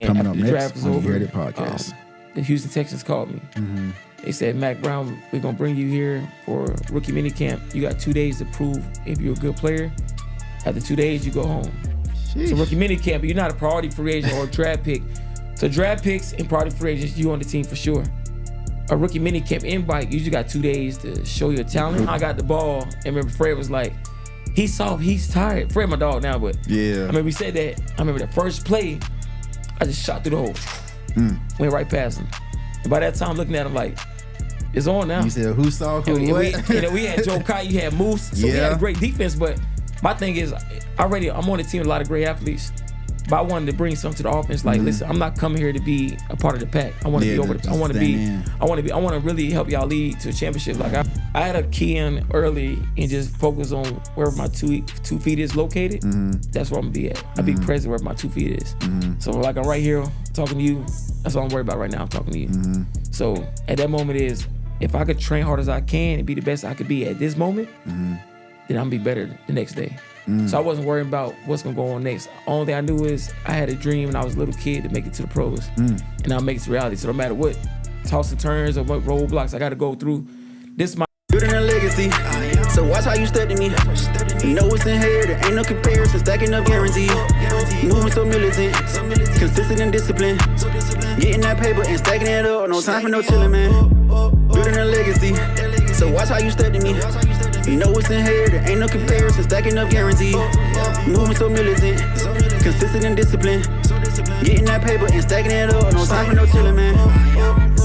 Coming up after the draft next was on the over, Heard It podcast. the Houston Texans called me. They said, Mack Brown, we're going to bring you here for rookie minicamp. You got 2 days to prove if you're a good player. After 2 days, you go home. Sheesh. So rookie minicamp, you're not a priority free agent or a draft pick. So draft picks and priority free agents, you on the team for sure. A rookie minicamp invite, you just got 2 days to show your talent. I got the ball, and remember Fred was like, he's soft, he's tired. Fred my dog now, but Yeah. I remember he said that. I remember the first play, I just shot through the hole. Went right past him. And by that time, looking at him like, it's on now. You said who saw who? And What? we had Joe Kai, you had Moose, so we had a great defense. But my thing is, I'm on the team with a lot of great athletes. But I wanted to bring something to the offense. Like, listen, I'm not coming here to be a part of the pack. I want to be over. I want to really help y'all lead to a championship. Like I had a key in early and just focus on where my two feet is located. That's where I'm gonna be at. I be present where my 2 feet is. So like I'm right here talking to you. That's all I'm worried about right now. I'm talking to you. So at that moment is, if I could train hard as I can and be the best I could be at this moment, then I'm gonna be better the next day. So I wasn't worried about what's gonna go on next. Only thing I knew is I had a dream when I was a little kid to make it to the pros, and I'll make it to reality. So no matter what toss and turns or what roadblocks I got to go through, this is my Building a legacy, so watch how you step to me. You know it's inherited, ain't no comparison, stacking up guaranteed. Moving so militant, consistent and disciplined. Getting that paper and stacking it up, no time for no chillin', man. Building a legacy, so watch how you step to me. You know it's inherited, ain't no comparison, stacking up guaranteed. Moving so militant, consistent and disciplined. Getting that paper and stacking it up, no time for no chillin', man.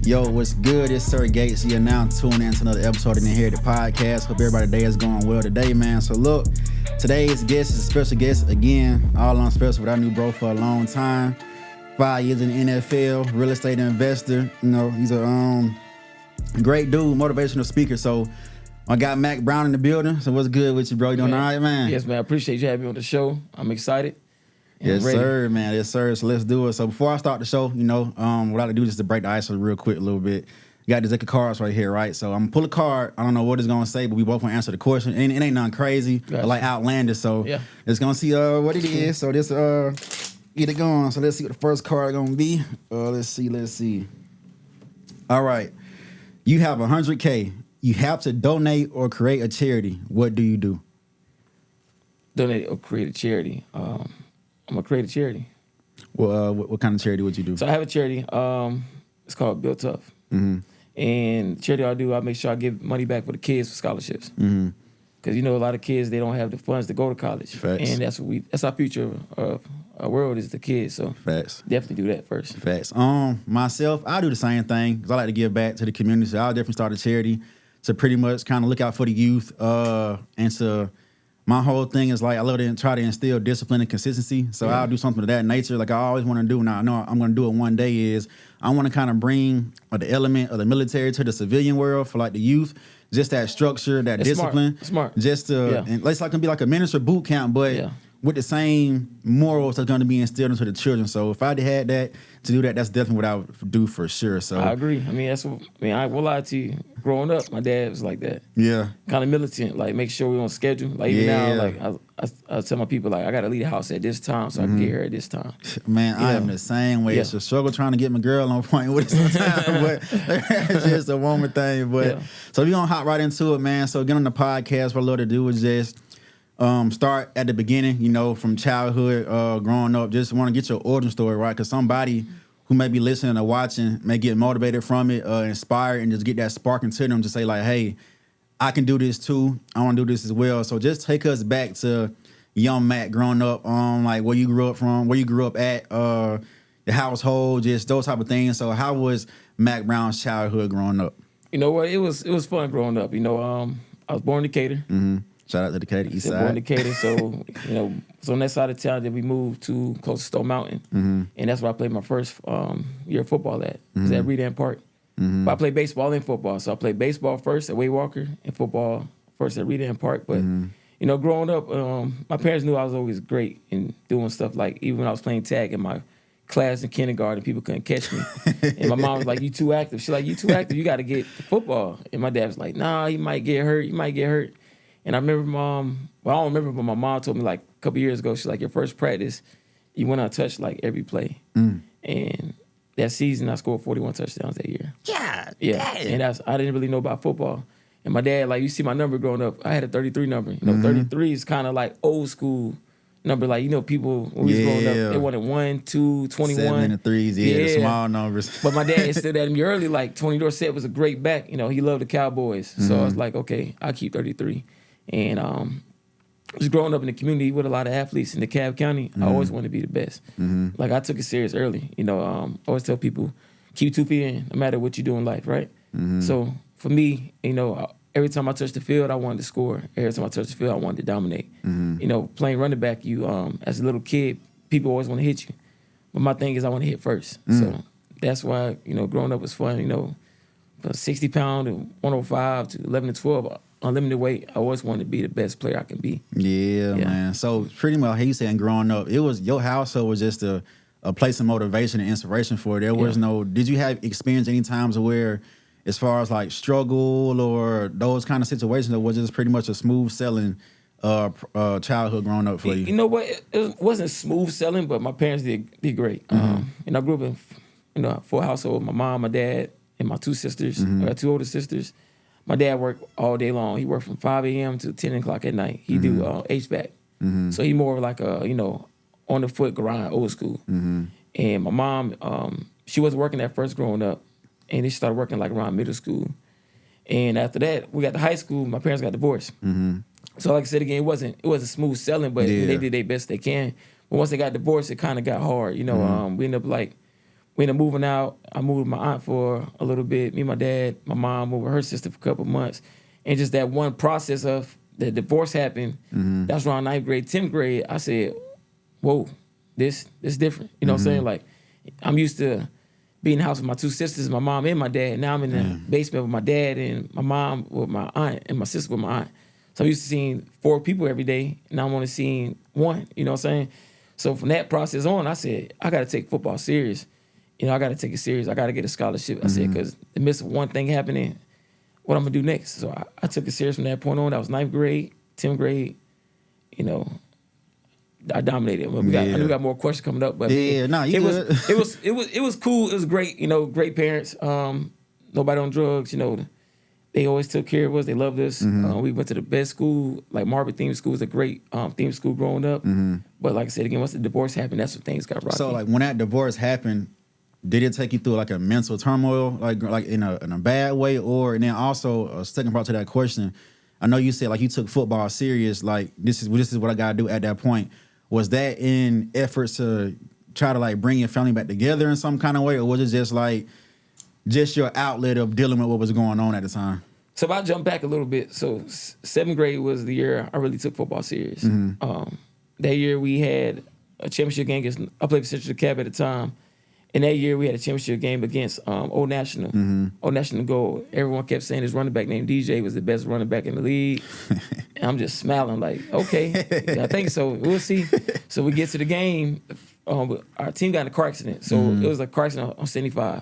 Yo, what's good? It's Sir Gates. You're now tuning in to another episode of the Heard It podcast. Hope everybody's day is going well today, man. So look, today's guest is a special guest again. All on special with our new bro for a long time. 5 years in the NFL, real estate investor. You know, he's a great dude, motivational speaker. So I got Mack Brown in the building. So what's good with you, bro? You doing all right, man? Yes, man. I appreciate you having me on the show. I'm excited. Yes, sir, man. Yes, sir. So let's do it. So before I start the show, you know, what I like to do is to break the ice real quick a little bit. You got the deck of cards right here, right? So I'm gonna pull a card. I don't know what it's gonna say, but we both gonna answer the question. It ain't nothing crazy, or like outlandish. So it's gonna see what it is. So this get it going. So let's see what the first card gonna be. Let's see. All right. You have $100K. You have to donate or create a charity. What do you do? Donate or create a charity. I'm gonna create a charity. Well, what kind of charity would you do? So I have a charity. It's called Built Tough. And the charity I do, I make sure I give money back for the kids for scholarships. Because you know a lot of kids, they don't have the funds to go to college. Facts. And that's our future of our world is the kids. So Facts. Definitely do that first. Facts. Myself, I do the same thing because I like to give back to the community. So I'll definitely start a charity to pretty much kind of look out for the youth. And to my whole thing is like I love to try to instill discipline and consistency. So I'll do something of that nature. Like I always want to do, now I know I'm going to do it one day, is I want to kind of bring the element of the military to the civilian world for like the youth. Just that structure, that discipline. Smart. Just to, and it's like going to be like a minister boot camp, but with the same morals that's going to be instilled into the children. So if I had that to do that, that's definitely what I would do for sure. So I agree. I mean, I won't lie to you. Growing up, my dad was like that. Yeah. Kind of militant. Like make sure we're on schedule. Like even now, like I tell my people, like I got to leave the house at this time so I can get here at this time. Man, I am the same way. It's a struggle trying to get my girl on point with it sometimes, but it's just a woman thing. But so we're gonna hop right into it, man. So get on the podcast. What I love to do is just start at the beginning, you know, from childhood, growing up. Just want to get your origin story, right? Because somebody who may be listening or watching may get motivated from it, inspired, and just get that spark into them to say like, hey, I can do this too. I want to do this as well. So just take us back to young Mack growing up, like where you grew up from, where you grew up at, the household, just those type of things. So how was Mack Brown's childhood growing up? You know what? It was fun growing up. You know, I was born in Decatur. Shout out to Decatur, East Side. Born in Decatur, so you know, so on that side of town that we moved to close to Stone Mountain, and that's where I played my first year of football at. It was at Redan Park. But I played baseball and football, so I played baseball first at Way Walker and football first at Redan Park. But you know, growing up, my parents knew I was always great in doing stuff. Like even when I was playing tag in my class in kindergarten, people couldn't catch me, and my mom was like, "You too active." She's like, "You too active. You got to get to football." And my dad was like, "Nah, you might get hurt. You might get hurt." And I remember I don't remember, but my mom told me like a couple years ago, she's like, your first practice, you went untouched like every play. And that season, I scored 41 touchdowns that year. Yeah. And I didn't really know about football. And my dad, like, you see my number growing up, I had a 33 number. You know, 33 is kind of like old school number. Like, you know, people, when we was growing up, they wanted 1, 2, 21. 7 and 3s, the small numbers. But my dad instilled that in me early, like, Tony Dorsett was a great back. You know, he loved the Cowboys. So I was like, okay, I'll keep 33. And I was growing up in the community with a lot of athletes in DeKalb County. I always wanted to be the best. Like, I took it serious early. You know, I always tell people, keep 2 feet in, no matter what you do in life, right? So for me, you know, every time I touched the field, I wanted to score. Every time I touched the field, I wanted to dominate. You know, playing running back, you as a little kid, people always want to hit you. But my thing is I want to hit first. So that's why, you know, growing up was fun. You know, from 60 pound to 105 to 11 to 12, unlimited weight, I always wanted to be the best player I can be. Yeah, man. So pretty much, how you saying growing up, it was your household was just a place of motivation and inspiration for it. There was no, did you have experience any times where, as far as like struggle or those kind of situations, or was it just pretty much a smooth selling childhood growing up for you? You know what? It wasn't smooth selling, but my parents did great. And I grew up in, you know, a full household. My mom, my dad, and my 2 sisters. I got 2 older sisters. My dad worked all day long. He worked from 5 a.m. to 10 o'clock at night. He do HVAC. So he more of like a, you know, on the foot grind, old school. And my mom, she wasn't working at first growing up. And then she started working like around middle school. And after that, we got to high school. My parents got divorced. So like I said again, it wasn't smooth selling, but they did their best they can. But once they got divorced, it kind of got hard. You know, we ended up moving out. I moved with my aunt for a little bit. Me, my dad, my mom moved with her sister for a couple months. And just that one process of the divorce happened, that's around 9th grade, 10th grade, I said, whoa, this different. You know what I'm saying? Like, I'm used to being in the house with my 2 sisters, my mom and my dad. Now I'm in the basement with my dad and my mom with my aunt and my sister with my aunt. So I'm used to seeing 4 people every day. Now I'm only seeing 1, you know what I'm saying? So from that process on, I said, I got to take football serious. You know, I got to take it serious. I got to get a scholarship. I said, because in the midst of one thing happening, what I'm going to do next? So I took it serious from that point on. That was 9th grade, 10th grade, you know. I dominated. I knew we got more questions coming up, but it was cool. It was great. You know, great parents. Nobody on drugs. You know, they always took care of us. They loved us. We went to the best school. Like Marvin Theme School was a great theme school growing up. But like I said again, once the divorce happened, that's when things got rocky. So like when that divorce happened, did it take you through like a mental turmoil, like in a bad way, or and then also a second part to that question? I know you said like you took football serious. Like this is what I gotta do at that point. Was that in efforts to try to like bring your family back together in some kind of way, or was it just your outlet of dealing with what was going on at the time? So if I jump back a little bit, so 7th grade was the year I really took football serious. That year we had a championship game against, I played for Central DeKalb at the time, and that year we had a championship game against Old National. Old National Gold. Everyone kept saying this running back named DJ was the best running back in the league. And I'm just smiling like, okay, I think so. We'll see. So we get to the game. Our team got in a car accident. So it was a car accident on 75.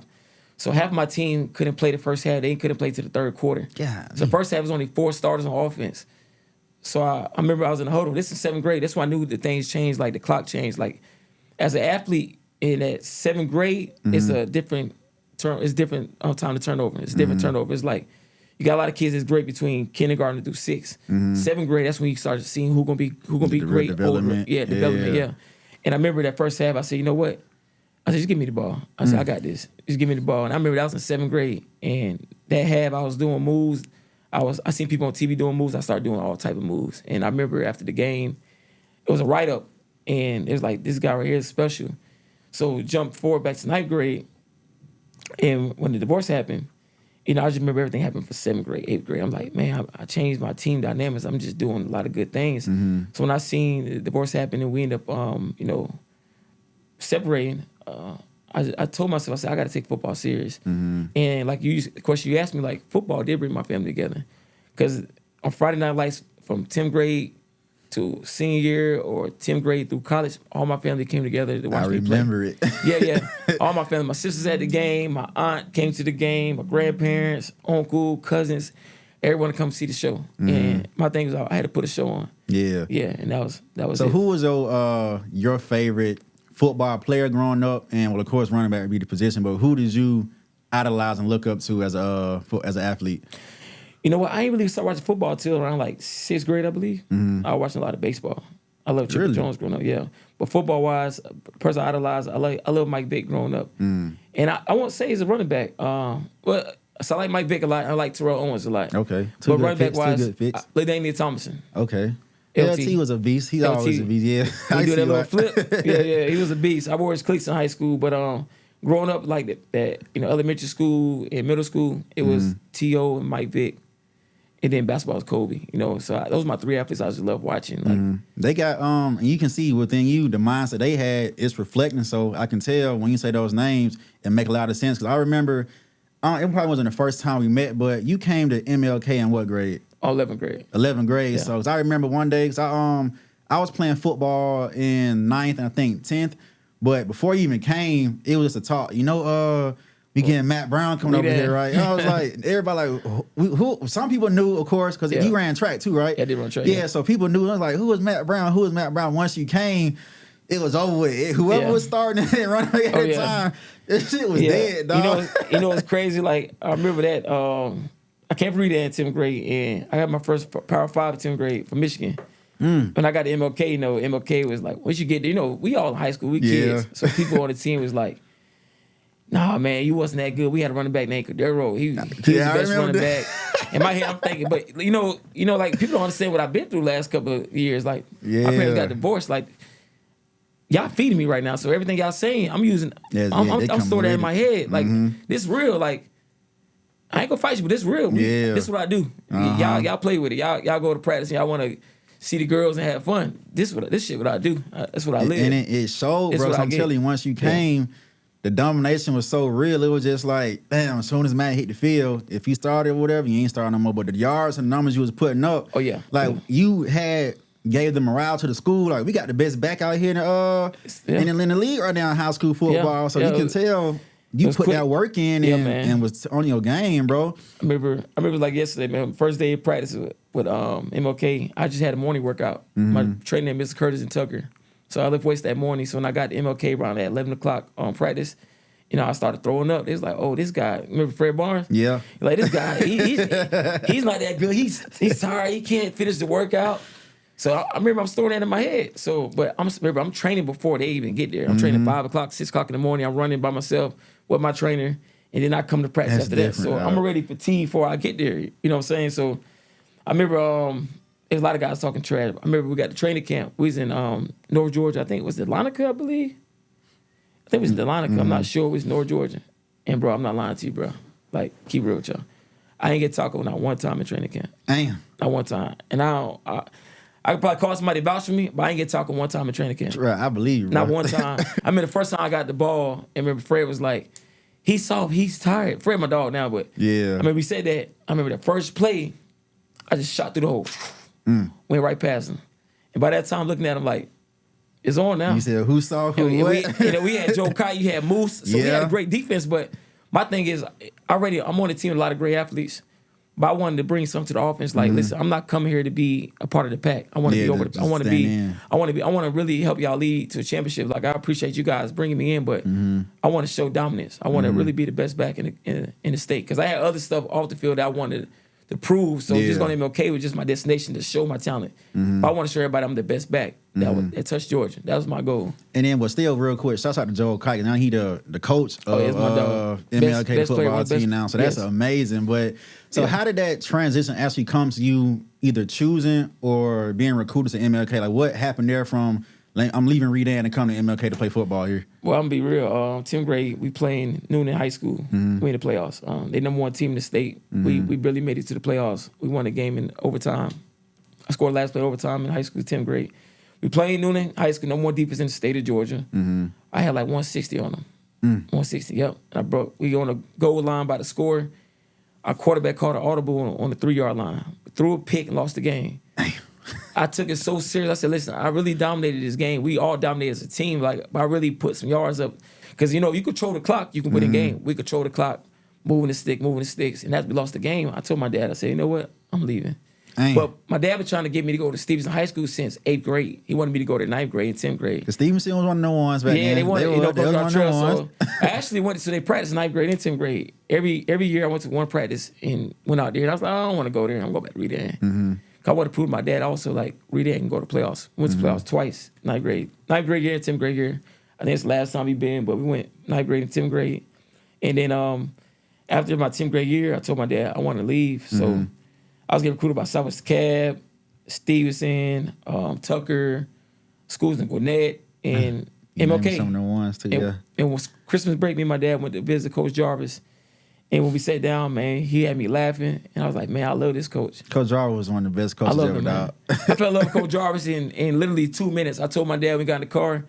So half of my team couldn't play the first half. They couldn't play to the 3rd quarter. Yeah. So the first half was only 4 starters on offense. So I remember I was in the huddle. This is 7th grade. That's when I knew that things changed, like the clock changed. Like as an athlete in that 7th grade, it's a different turn. It's different time to turnover. It's different turnover. It's like you got a lot of kids that's great between kindergarten through 6th. 7th grade, that's when you start seeing who gonna be great. Development. Development. Yeah. And I remember that first half. I said, you know what? I said, just give me the ball. I said, I got this. Just give me the ball. And I remember that was in 7th grade. And that half, I was doing moves. I seen people on TV doing moves. I started doing all type of moves. And I remember after the game, it was a write-up. And it was like, this guy right here is special. So jump forward back to 9th grade. And when the divorce happened, you know, I just remember everything happened for 7th grade, 8th grade. I'm like, man, I changed my team dynamics. I'm just doing a lot of good things. So when I seen the divorce happen and we end up, you know, separating, I told myself, I said, I got to take football serious. And like the question you asked me, like football did bring my family together. Because on Friday Night Lights from 10th grade to senior year or 10th grade through college, all my family came together to watch me play. I remember it. Yeah. All my family, my sisters at the game, my aunt came to the game, my grandparents, uncle, cousins, everyone to come see the show. And my thing was I had to put a show on. Yeah. Yeah, and that was So it. who was your favorite football player growing up, and well, of course, running back would be the position. But who did you idolize and look up to as an athlete? You know what? I ain't really started watching football till around like 6th grade, I believe. Mm-hmm. I was watching a lot of baseball. I love Chipper Jones growing up, yeah. But football-wise, person I idolize, I love Mike Vick growing up. And I won't say he's a running back. So I like Mike Vick a lot. I like Terrell Owens a lot. Okay. But running back-wise, LaDainian Thomason. Okay. LT. LT was a beast. He's always a beast, yeah. He do that little flip. Yeah, he was a beast. I wore his cleats in high school, but growing up like that, elementary school and middle school, it was T.O. and Mike Vick. And then basketball was Kobe, So those are my 3 athletes I just love watching. Like they got and you can see within you the mindset they had is reflecting. So I can tell when you say those names, it make a lot of sense. Because I remember, it probably wasn't the first time we met, but you came to MLK in what grade? 11th grade. 11th grade. Yeah. So 'cause I remember one day, because I was playing football in 9th and I think 10th, but before you even came, it was just a talk. We getting Mack Brown coming over here, right? And I was like, everybody like, who? Some people knew, of course, because he ran track too, right? Yeah, I did run track. Yeah, so people knew. I was like, who is Mack Brown? Who is Mack Brown? Once you came, it was over with. Whoever was starting and running at the time, this shit was dead, dog. You know what's crazy? Like, I remember that. I can't read that in 10th grade, and I got my first Power 5 in 10th grade from Michigan. When I got to MLK, MLK was like, once you get there, we all in high school, we kids. So people on the team was like, nah, man, you wasn't that good. We had a running back named Cordero. He was the best running back. In my head, I'm thinking, but like people don't understand what I've been through the last couple of years. Like, my parents got divorced. Like, y'all feeding me right now, so everything y'all saying, I'm using. I'm storing that in my head. Like, this real. Like, I ain't gonna fight you, but this real. This is what I do. Y'all play with it. Y'all go to practice and y'all want to see the girls and have fun. This shit what I do. That's what I live. And it showed, bro. So I'm telling you, once you came. The domination was so real. It was just like, damn, as soon as man hit the field, if you started or whatever, you ain't starting no more. But the yards and the numbers you was putting up, you gave the morale to the school. Like, we got the best back out here in the league right now in high school football. So you can tell you put that work in and was on your game, bro. I remember like yesterday, man, first day of practice with MLK, I just had a morning workout. My trainer named Mr. Curtis and Tucker. So I lift weights that morning. So when I got to MLK around at 11 o'clock on practice, I started throwing up. It's like, oh, this guy, remember Fred Barnes? Yeah. Like, this guy, he's not that good. He's tired. He can't finish the workout. So I remember I'm storing that in my head. So, but I'm training before they even get there. I'm training 5 o'clock, 6 o'clock in the morning. I'm running by myself with my trainer, and then I come to practice after that. So I'm already fatigued before I get there. You know what I'm saying? So I remember there's a lot of guys talking trash. I remember we got the training camp. We was in North Georgia. I think it was Delonica, I believe. I think it was Delonica. I'm not sure. It was North Georgia. And, bro, I'm not lying to you, bro. Like, keep real with y'all. I ain't get taco not one time in training camp. Damn. Not one time. And I could probably call somebody to vouch for me, but I ain't get taco one time in training camp. Right, I believe you, bro. Not one time. I mean, the first time I got the ball, and remember Fred was like, he's soft, he's tired. Fred my dog now, but I remember he said that. I remember the first play, I just shot through the hole. Went right past him. And by that time, looking at him like, it's on now. You said, who saw who? We had Joe Kai, you had Moose. So we had a great defense. But my thing is, I'm on the team with a lot of great athletes. But I wanted to bring something to the offense. Like, listen, I'm not coming here to be a part of the pack. I want to be over the. I want to really help y'all lead to a championship. Like, I appreciate you guys bringing me in, but I want to show dominance. I want to really be the best back in the state. Because I had other stuff off the field that I wanted to prove. So just going to be okay with just my destination to show my talent. But I want to show everybody I'm the best back that touched Georgia. That was my goal. And then, but still, real quick, shouts out to Joel Kike. Now he the coach of MLK football team now. So that's amazing. But so how did that transition actually come to you either choosing or being recruited to MLK? Like, what happened there from I'm leaving Redan and coming to MLK to play football here? Well, I'm going to be real. 10th grade, we playing Noonan High School. We in the playoffs. They number one team in the state. We barely made it to the playoffs. We won the game in overtime. I scored last play overtime in high school, 10th grade. We played Noonan High School, number one defense in the state of Georgia. I had like 160 on them. 160, yep. We on the goal line by the score. Our quarterback caught an audible on the 3-yard line. Threw a pick and lost the game. I took it so serious. I said, listen, I really dominated this game. We all dominated as a team. Like, I really put some yards up. Because, you control the clock, you can win a game. We control the clock, moving the sticks. And after we lost the game, I told my dad, I said, you know what? I'm leaving. But my dad was trying to get me to go to Stevenson High School since 8th grade. He wanted me to go to 9th grade and 10th grade. Because Stevenson was one of the ones back then. Yeah, they wanted, you know, they go trail. So I actually went to, they practiced 9th grade and 10th grade. Every year I went to one practice and went out there. And I was like, I don't want to go there. I'm going to go back to Redan. Mm-hmm. I wanted to prove to my dad also, like, Redan can go to playoffs. Went to playoffs twice, 9th grade. 9th grade year and 10th grade year. I think it's the last time we've been, but we went 9th grade and 10th grade. And then after my 10th grade year, I told my dad I wanted to leave. So I was getting recruited by Southwest Cab, Stevenson, Tucker, schools in Gwinnett, and MLK. Some of the ones too, yeah. And when Christmas break, me and my dad went to visit Coach Jarvis. And when we sat down, man, he had me laughing. And I was like, man, I love this coach. Coach Jarvis was one of the best coaches I love ever, him, dog. I fell in love with Coach Jarvis in literally 2 minutes. I told my dad when we got in the car,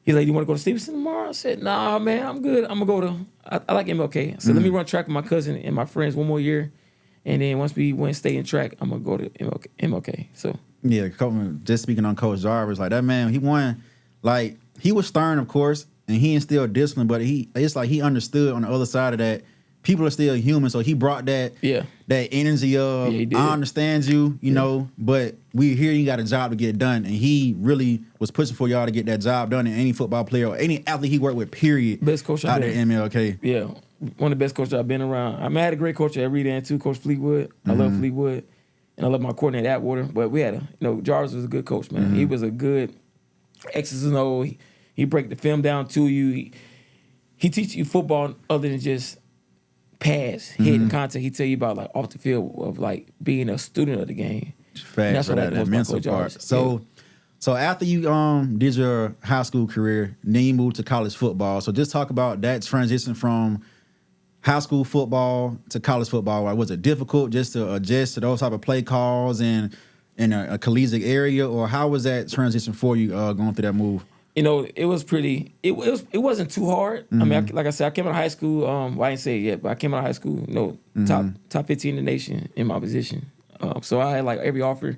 he's like, you want to go to Stevenson tomorrow? I said, nah, man, I'm good. I'm going to go to, I like MLK. I said, let me run track with my cousin and my friends one more year. And then once we win state in track, I'm going to go to MLK. So yeah, just speaking on Coach Jarvis, like that man, he won, like, he was stern, of course, and he instilled discipline, but it's like he understood on the other side of that, people are still human, so he brought that energy of, I understand you, you know, but we here, you got a job to get done, and he really was pushing for y'all to get that job done, and any football player or any athlete he worked with, period, best coach out there in MLK. Yeah, one of the best coaches I've been around. I had a great coach at Redan too, Coach Fleetwood. I love Fleetwood, and I love my coordinator Atwater, but we had Jarvis was a good coach, man. He was a good X's and O's. He break the film down to you. He teach you football other than just pass, hitting content. He tell you about like off the field of like being a student of the game. Facts, that's what that mental part. So after you did your high school career, then you moved to college football. So just talk about that transition from high school football to college football. Like, was it difficult just to adjust to those type of play calls and in a collegiate area, or how was that transition for you going through that move? You know, it was pretty. It wasn't too hard. I mean, like I said, I came out of high school. Well, I didn't say it yet, but I came out of high school. Top 15 in the nation in my position. So I had like every offer.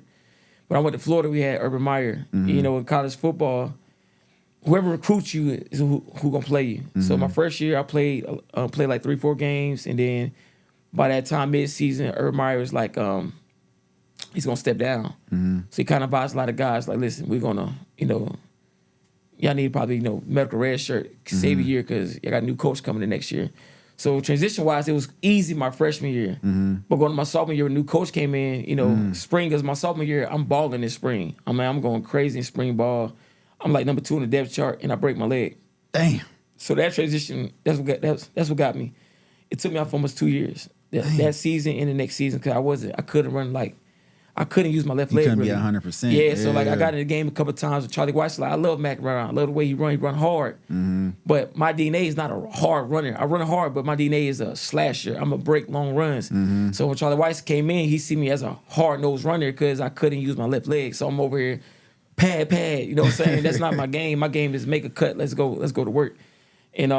When I went to Florida, we had Urban Meyer. You know, in college football, whoever recruits you is who gonna play you. So my first year, I played like 3-4 games, and then by that time mid-season, Urban Meyer was like, he's gonna step down. So he kind of advised a lot of guys like, listen, we're gonna, y'all need probably, medical red shirt, save a year because I got a new coach coming the next year. So transition-wise, it was easy my freshman year. But going to my sophomore year, a new coach came in, spring, because my sophomore year, I'm balling in spring. I mean, I'm going crazy in spring ball. I'm like number 2 on the depth chart, and I break my leg. Damn. So that transition, that's what got me. It took me off almost 2 years. That season and the next season, because I couldn't use my left leg. Couldn't really. be 100%. Yeah, so like I got in the game a couple of times with Charlie White. Like, I love Mack Brown. I love the way he run hard. But my DNA is not a hard runner. I run hard, but my DNA is a slasher. I'm a break long runs. So when Charlie White came in, he see me as a hard-nosed runner because I couldn't use my left leg. So I'm over here, pad, you know what I'm saying? That's not my game. My game is make a cut, let's go to work. And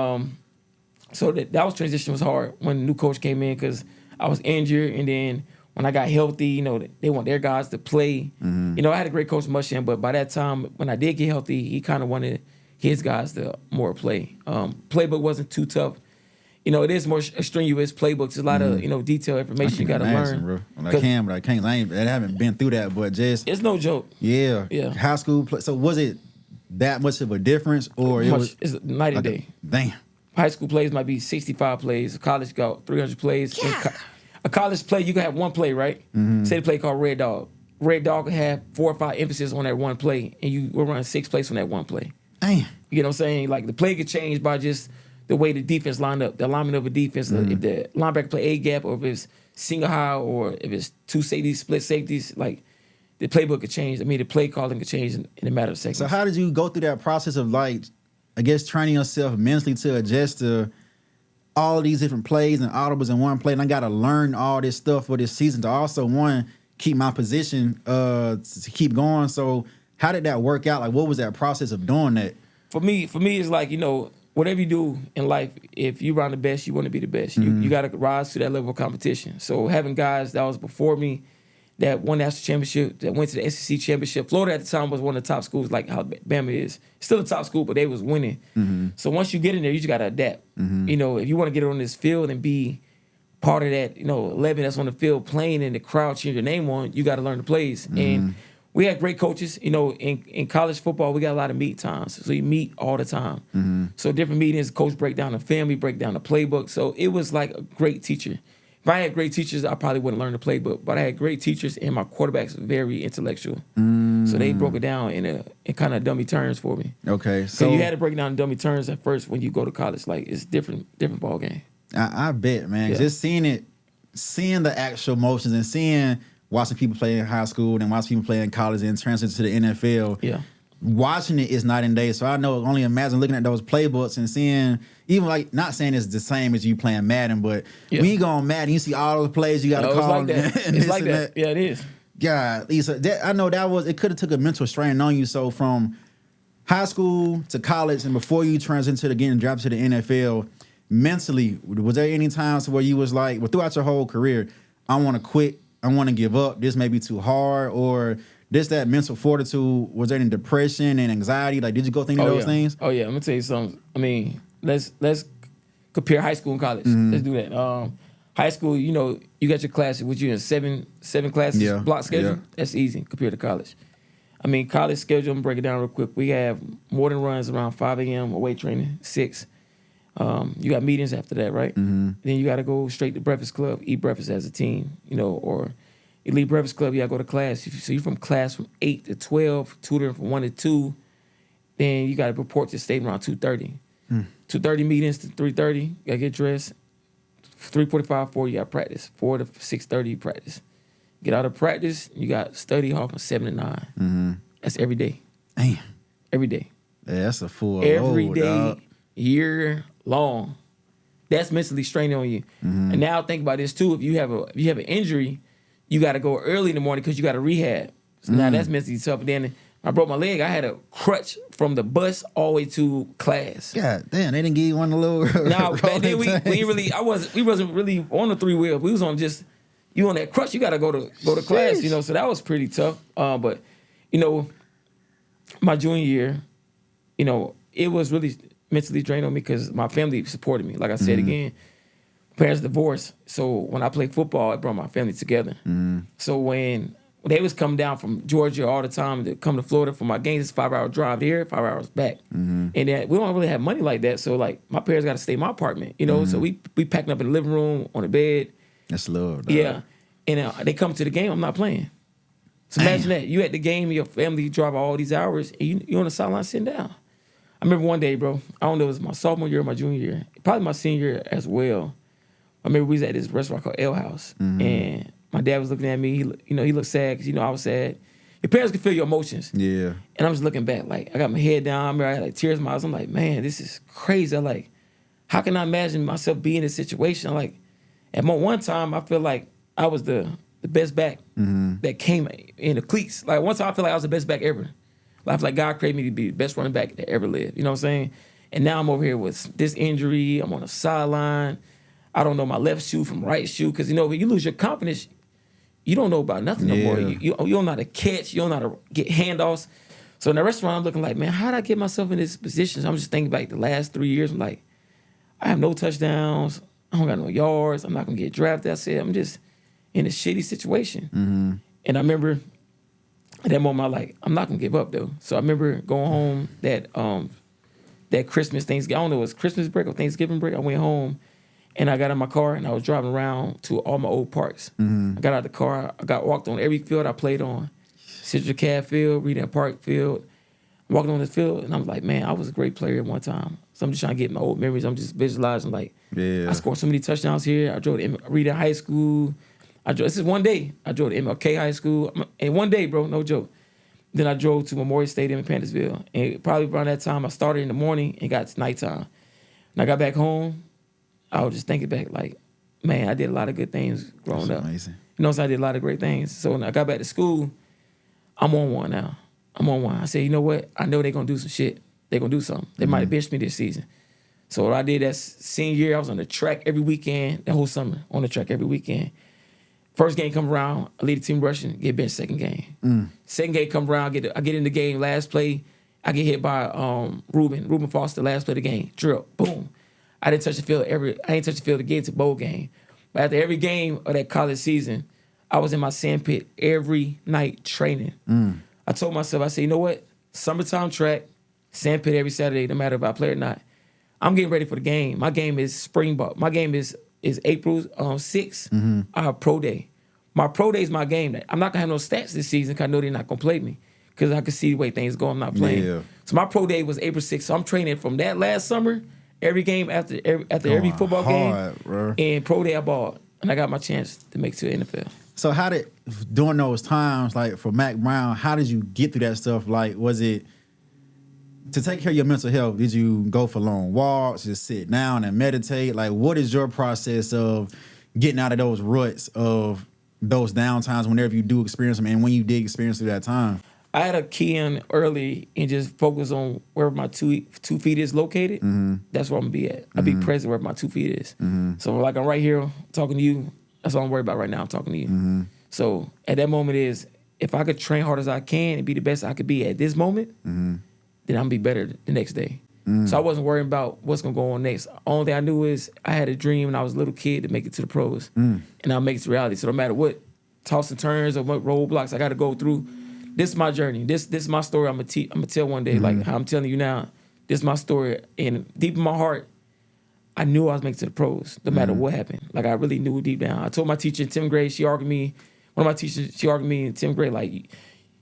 so that was transition was hard when the new coach came in because I was injured, and then when I got healthy, they want their guys to play. I had a great coach, Mushan, but by that time, when I did get healthy, he kind of wanted his guys to more play. Playbook wasn't too tough. It is more strenuous playbooks. There's a lot of, detailed information you got to learn. Bro. I can't. I haven't been through that, but just... It's no joke. Yeah. High school play. So was it that much of a difference, or it's night and day. Damn. High school plays might be 65 plays. College got 300 plays. Yeah. A college play, you can have one play, right? Say the play called Red Dog. Red Dog can have 4 or 5 emphasis on that one play, and you will run 6 plays on that one play. Damn. You know what I'm saying? Like, the play could change by just the way the defense lined up, the alignment of a defense. If the linebacker play A-gap, or if it's single high, or if it's 2 safeties, split safeties, like, the playbook could change. I mean, the play calling could change in a matter of seconds. So how did you go through that process of, like, I guess training yourself mentally to adjust to all these different plays and audibles in one play, and I got to learn all this stuff for this season to also, keep my position to keep going. So how did that work out? Like, what was that process of doing that? For me, it's like, whatever you do in life, if you're around the best, you want to be the best. You got to rise to that level of competition. So having guys that was before me that won the national championship, that went to the SEC championship. Florida at the time was one of the top schools, like how Bama is. Still a top school, but they was winning. So once you get in there, you just got to adapt. If you want to get on this field and be part of that, 11 that's on the field playing and the crowd cheering your name on, you got to learn the plays. And we had great coaches. In college football, we got a lot of meet times. So you meet all the time. So different meetings, coach break down the family, break down the playbook. So it was like a great teacher. If I had great teachers, I probably wouldn't learn the playbook. But I had great teachers, and my quarterbacks were very intellectual. So they broke it down in kind of dummy terms for me. Okay. So you had to break it down in dummy terms at first when you go to college. Like, it's different ball game. I bet, man. Yeah. Just seeing the actual motions and watching people play in high school and watching people play in college and transfer to the NFL. Yeah. Watching it is night and day. So I know, only imagine looking at those playbooks and seeing, even like, not saying it's the same as you playing Madden, but when you go on Madden, you see all those plays you got to call. It's like that. It's like that. Yeah, it is. God, Lisa, I know it could have took a mental strain on you. So from high school to college and before you transitioned to getting drafted to the NFL, mentally, was there any times where you was like, well, throughout your whole career, I want to quit, I want to give up, this may be too hard, or this, that mental fortitude? Was there any depression and anxiety? Like, did you go through any of those things? Oh yeah, I'm gonna tell you something. I mean, let's compare high school and college. Let's do that. High school, you got your classes, which you in seven classes, block schedule. Yeah. That's easy compared to college. I mean, college schedule, I'm gonna break it down real quick. We have morning runs around 5 a.m., away training, 6. You got meetings after that, right? Then you got to go straight to breakfast club, eat breakfast as a team, or you leave breakfast club, you got to go to class. So you're from class from 8 to 12, tutoring from 1 to 2. Then you got to report to state around 2:30. 2:30 meetings to 3:30, you got to get dressed. 3:45, 4, you got practice. 4 to 6:30, you practice. Get out of practice, you got study hall from 7 to 9. That's every day. Damn. Every day. Yeah, that's a full every load, day, dog. Year long. That's mentally straining on you. And now think about this too. If you have an injury, you got to go early in the morning because you got to rehab. So now that's mentally tough. And then I broke my leg. I had a crutch from the bus all the way to class. God damn, they didn't give you one of the little. Now back then we wasn't really on the 3 wheel. We was on just, you on that crutch. You got to go to class. So that was pretty tough. But my junior year, it was really mentally drained on me because my family supported me. Like I said again, parents divorced. So when I played football, it brought my family together. So when they was coming down from Georgia all the time to come to Florida for my games, it's a 5-hour drive here, 5 hours back. And then we don't really have money like that. So like my parents got to stay in my apartment, So we packing up in the living room on the bed. That's love. Yeah. And they come to the game, I'm not playing. So imagine that. You at the game, your family drive all these hours, and you on the sideline sitting down. I remember one day, bro, I don't know, it was my sophomore year or my junior year, probably my senior year as well. I remember we was at this restaurant called Ale House, and my dad was looking at me. He looked sad because, I was sad. Your parents can feel your emotions. Yeah. And I'm just looking back, like, I got my head down. I remember I had, like, tears in my eyes. I'm like, man, this is crazy. I'm like, how can I imagine myself being in this situation? I'm like, at one time, I feel like I was the best back that came in the cleats. Like, one time, I feel like I was the best back ever. I feel like God created me to be the best running back that ever lived. You know what I'm saying? And now I'm over here with this injury. I'm on the sideline. I don't know my left shoe from right shoe. Because, when you lose your confidence, you don't know about nothing no more. You don't know how to catch. You don't know how to get handoffs. So in the restaurant, I'm looking like, man, how did I get myself in this position? So I'm just thinking back the last 3 years. I'm like, I have no touchdowns. I don't got no yards. I'm not going to get drafted. I said, I'm just in a shitty situation. And I remember at that moment, I'm like, I'm not going to give up, though. So I remember going home that Christmas, Thanksgiving. I don't know, it was Christmas break or Thanksgiving break. I went home, and I got in my car, and I was driving around to all my old parks. I got out of the car. I walked on every field I played on. Citrus Cab Field, Reading Park Field. I'm walking on the field, and I'm like, man, I was a great player at one time. So I'm just trying to get my old memories. I'm just visualizing, like, I scored so many touchdowns here. I drove to Reading High School. This is one day. I drove to MLK High School. And one day, bro, no joke. Then I drove to Memorii Stadium in Panthersville. And probably around that time, I started in the morning and got to nighttime. And I got back home, I was just thinking back, like, man, I did a lot of good things growing up. Amazing. So I did a lot of great things. So when I got back to school, I'm on one now. I said, you know what? I know they're going to do some shit. They're going to do something. They might have benched me this season. So what I did that senior year, I was on the track every weekend, that whole summer, on the track every weekend. First game come around, I lead the team rushing, get benched second game. Second game come around, I get in the game, last play, I get hit by Reuben Foster, last play of the game. Drill, boom. I didn't touch the field to get to bowl game. But after every game of that college season, I was in my sand pit every night training. I told myself, I said, you know what? Summertime track, sand pit every Saturday, no matter if I play or not. I'm getting ready for the game. My game is spring ball. My game is April 6th. I have pro day. My pro day is my game. I'm not going to have no stats this season because I know they're not going to play me because I can see the way things go. I'm not playing. Yeah. So my pro day was April 6th. So I'm training from that last summer, every game after every football game. Bro. And pro day I balled. And I got my chance to make it to the NFL. So how did, during those times, like for Mack Brown, how did you get through that stuff? Like, was it to take care of your mental health? Did you go for long walks, just sit down and meditate? Like, what is your process of getting out of those ruts of those downtimes whenever you do experience them and when you did experience through that time? I had a key in early and just focus on where my two feet is located. That's where I'm gonna be at. I'll be present where my 2 feet is. So like I'm right here talking to you. That's all I'm worried about right now. I'm talking to you. So at that moment is if I could train hard as I can and be the best I could be at this moment, then I'm gonna be better the next day. So I wasn't worrying about what's gonna go on next. Only thing I knew is I had a dream when I was a little kid to make it to the pros, and I'll make it to reality. So no matter what toss and turns or what roadblocks I got to go through, this is my journey. This is my story. I'm gonna tell one day, like how I'm telling you now. This is my story, and deep in my heart, I knew I was making it to the pros, no matter what happened. Like I really knew deep down. I told my teacher in 10th grade, she argued me. One of my teachers, she argued me in 10th grade, like,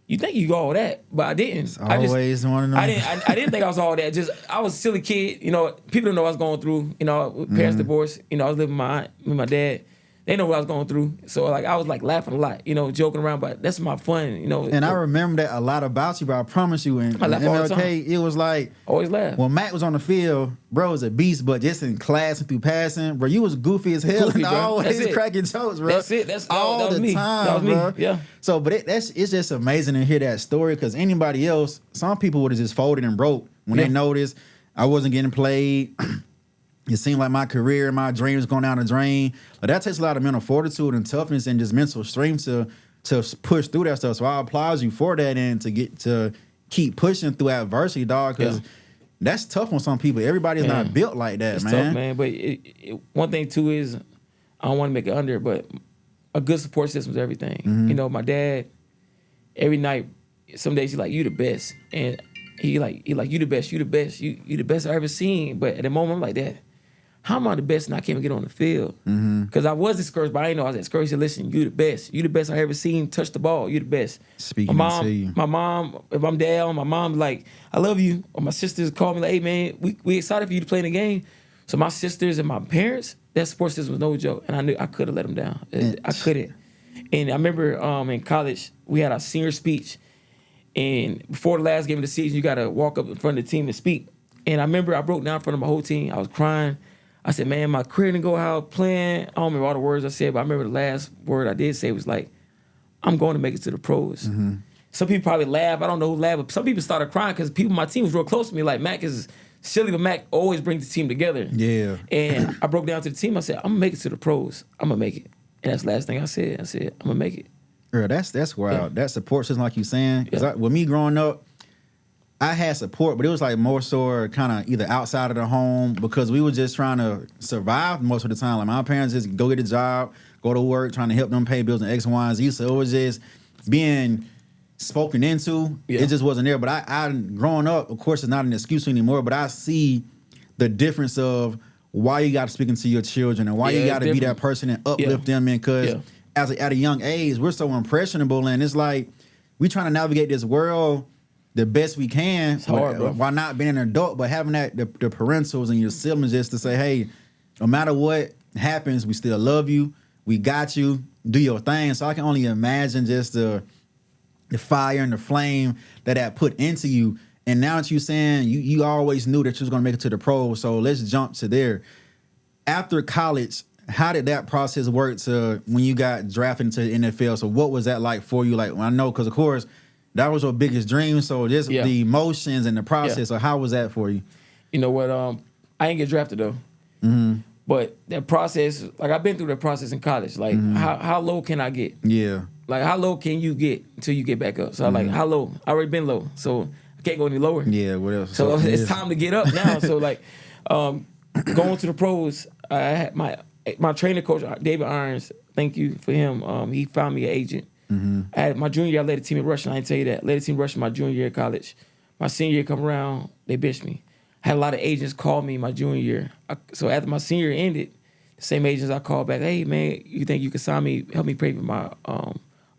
you think you all that, but I didn't. It's always one of them. I didn't think I was all that. Just I was a silly kid. You know, people don't know what I was going through. You know, parents divorced. You know, I was living with my dad. They know what I was going through. So like I was like laughing a lot, you know, joking around, but that's my fun, you know. And I remember that a lot about you, bro. I promise you. In MLK, it was like always laugh. When Matt was on the field, bro was a beast, but just in class and through passing, bro, you was goofy as hell and always cracking jokes, bro. That's it. That's all that was the me. Time, that was bro. Me. Yeah. So, but it's just amazing to hear that story because anybody else, some people would have just folded and broke when they noticed I wasn't getting played. It seemed like my career and my dreams going down the drain. Like that takes a lot of mental fortitude and toughness and just mental strength to push through that stuff. So I applaud you for that and to keep pushing through adversity, dog. Because that's tough on some people. Everybody's not built like that, it's man. Tough, man. But one thing too is I don't want to make it under, but a good support system is everything. You know, my dad every night, some days he's like, "You the best," and he like you the best, you the best, you the best I ever seen. But at the moment, I'm like that. How am I the best and I can't even get on the field? Because I was discouraged, but I didn't know I was discouraged. He said, listen, you the best. You the best I ever seen touch the ball. You the best. Speaking to you. My mom, if I'm down, my mom like, I love you. Or my sisters call me like, hey, man, we excited for you to play in the game. So my sisters and my parents, that support system was no joke. And I knew I could have let them down. I couldn't. And I remember in college, we had our senior speech. And before the last game of the season, you got to walk up in front of the team and speak. And I remember I broke down in front of my whole team. I was crying. I said, man, my career didn't go how I was playing. I don't remember all the words I said, but I remember the last word I did say was like, I'm going to make it to the pros. Some people probably laugh. I don't know who laughed, but some people started crying because people on my team was real close to me. Like, Mack is silly, but Mack always brings the team together. Yeah. And I broke down to the team. I said, I'm going to make it to the pros. I'm going to make it. And that's the last thing I said. I said, I'm going to make it. Girl, that's wild. Yeah. That support system, like you saying. Because with me growing up, I had support, but it was like more so kind of either outside of the home because we were just trying to survive most of the time. Like my parents just go get a job, go to work, trying to help them pay bills and X, Y, and Z. So it was just being spoken into. It just wasn't there. But I growing up, of course, it's not an excuse anymore, but I see the difference of why you got to speak into your children and why you got to be that person and uplift them in because at a young age, we're so impressionable and it's like we trying to navigate this world the best we can. It's hard, bro. While not being an adult, but having that the parentals and your siblings just to say, hey, no matter what happens, we still love you. We got you. Do your thing. So I can only imagine just the fire and the flame that put into you. And now that you're saying you always knew that you was going to make it to the pros. So let's jump to there. After college, how did that process work to when you got drafted into the NFL? So what was that like for you? Like, I know, because of course, that was your biggest dream. So just the emotions and the process. So how was that for you? You know what? I didn't get drafted though. But that process, like I've been through that process in college. Like how low can I get? Yeah. Like how low can you get until you get back up? So I'm like, how low? I already been low. So I can't go any lower. Yeah, what else? So it's time to get up now. So like going to the pros, I had my trainer coach, David Irons, thank you for him. He found me an agent. I had my junior year, I led a team in rushing. I didn't tell you that. Led a team rushing my junior year of college. My senior year come around, they bitched me. I had a lot of agents call me my junior year. So after my senior year ended, the same agents I called back, hey, man, you think you can sign me, help me pay for my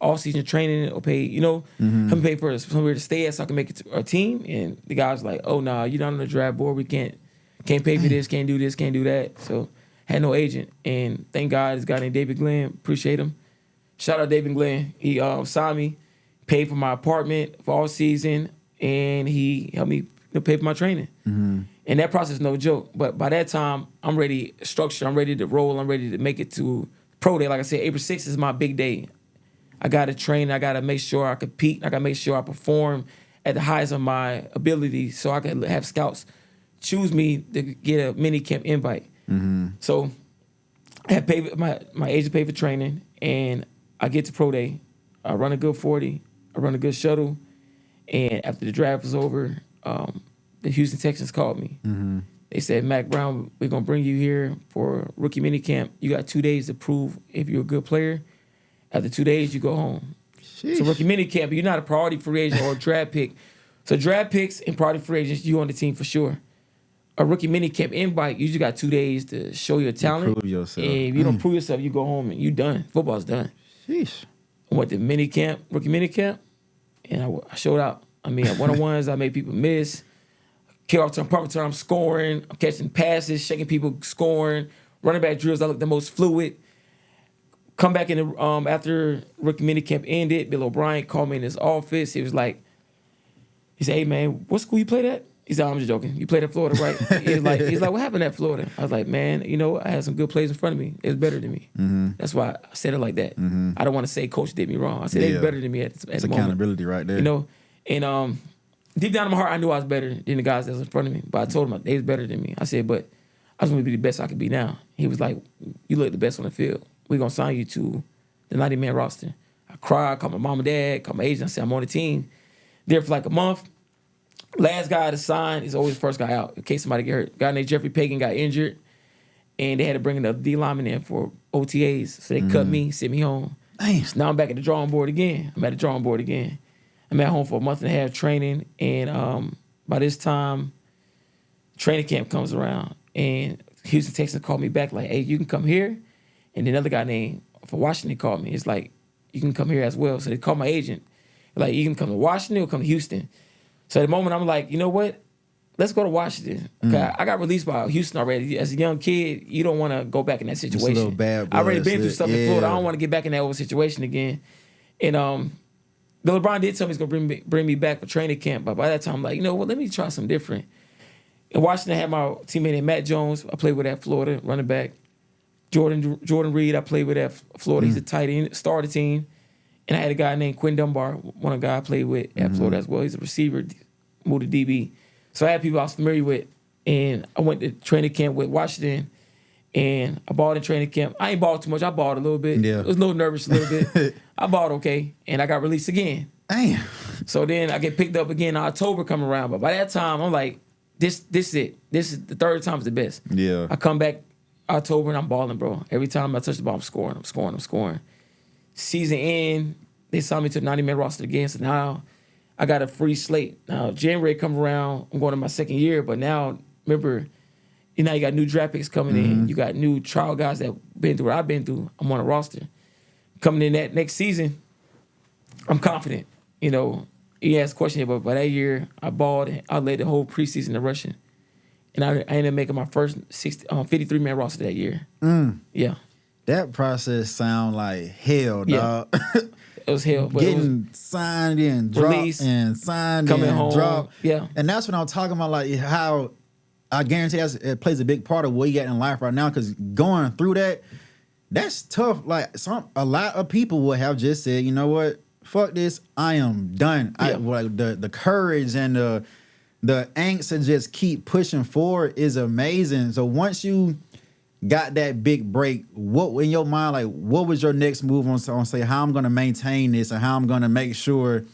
off-season training or pay, help me pay for somewhere to stay at so I can make it to our team? And the guy was like, oh, nah, you're not on the draft board. We can't pay for this, can't do this, can't do that. So had no agent. And thank God, this guy named David Glenn, appreciate him. Shout out David Glenn. He signed me, paid for my apartment for all season, and he helped me pay for my training. And that process is no joke. But by that time, I'm ready, structured, I'm ready to roll, I'm ready to make it to pro day. Like I said, April 6th is my big day. I got to train, I got to make sure I compete, I got to make sure I perform at the highest of my ability so I can have scouts choose me to get a mini camp invite. So I had paid, my agent paid for training, and I get to pro day. I run a good 40, I run a good shuttle, and after the draft was over, the Houston Texans called me. They said, Mack Brown, we're going to bring you here for rookie mini camp. You got 2 days to prove if you're a good player. After 2 days, you go home. Sheesh. So rookie mini camp, you're not a priority free agent or a draft pick. So draft picks and priority free agents, you on the team for sure. A rookie mini camp invite, you just got 2 days to show your talent. Prove yourself. And if you don't prove yourself, you go home and you done. Football's done. Sheesh. I went to mini camp, rookie mini camp, and I showed out. I mean, at one-on-ones, I made people miss. Kick-off turn, punt return, I'm scoring. I'm catching passes, shaking people, scoring. Running back drills, I look the most fluid. Come back in the, after rookie mini camp ended, Bill O'Brien called me in his office. He was like, he said, hey, man, what school you played at? He said, I'm just joking. You played at Florida, right? He's like, what happened at Florida? I was like, man, I had some good players in front of me. It was better than me. That's why I said it like that. I don't want to say coach did me wrong. I said they were better than me at the moment. It's accountability right there. And deep down in my heart, I knew I was better than the guys that was in front of me. But I told him they was better than me. I said, but I just want to be the best I could be now. He was like, you look the best on the field. We're going to sign you to the 90-man roster. I cried, called my mom and dad, called my agent. I said, I'm on the team. There for like a month. Last guy to sign is always the first guy out in case somebody get hurt. A guy named Jeffrey Pagan got injured, and they had to bring another D lineman in for OTAs. So they cut me, sent me home. Damn. So now I'm back at the drawing board again. I'm at home for a month and a half training, and by this time, training camp comes around, and Houston Texans called me back like, hey, you can come here. And then another guy named for Washington called me. It's like, you can come here as well. So they called my agent. Like, you can come to Washington or come to Houston. So at the moment, I'm like, you know what? Let's go to Washington. I got released by Houston already. As a young kid, you don't want to go back in that situation. It's a little bad. I already been through stuff in Florida. I don't want to get back in that old situation again. And Bill O'Brien did tell me he's going to bring me back for training camp. But by that time, I'm like, let me try something different. In Washington, I had my teammate named Matt Jones. I played with at Florida, running back. Jordan Reed, I played with at Florida. He's a tight end, started the team. And I had a guy named Quinn Dunbar, one of the guys I played with at Florida as well. He's a receiver, moved to DB. So I had people I was familiar with. And I went to training camp with Washington. And I balled in training camp. I ain't balled too much. I balled a little bit. Yeah. I was a little nervous a little bit. I balled okay. And I got released again. Damn. So then I get picked up again in October come around. But by that time, I'm like, this is it. This is the third time's the best. Yeah. I come back October and I'm balling, bro. Every time I touch the ball, I'm scoring. Season end, they signed me to the 90-man roster again. So now I got a free slate. Now January come around, I'm going to my second year, but now remember, you got new draft picks coming in. You got new trial guys that been through what I've been through. I'm on a roster. Coming in that next season, I'm confident. You asked a question here, but by that year, I balled. I led the whole preseason in rushing. And I ended up making my first 53-man roster that year. Yeah. That process sound like hell, dog. It was hell. But getting signed and dropped and signed coming and home, dropped. Yeah. And that's what I'm talking about, like how I guarantee it plays a big part of where you at in life right now, because going through that's tough. Like a lot of people would have just said, you know what, fuck this, I am done. Yeah. The courage and the angst to just keep pushing forward is amazing. So once you got that big break, what in your mind, like what was your next move on say how I'm gonna maintain this and how I'm gonna make sure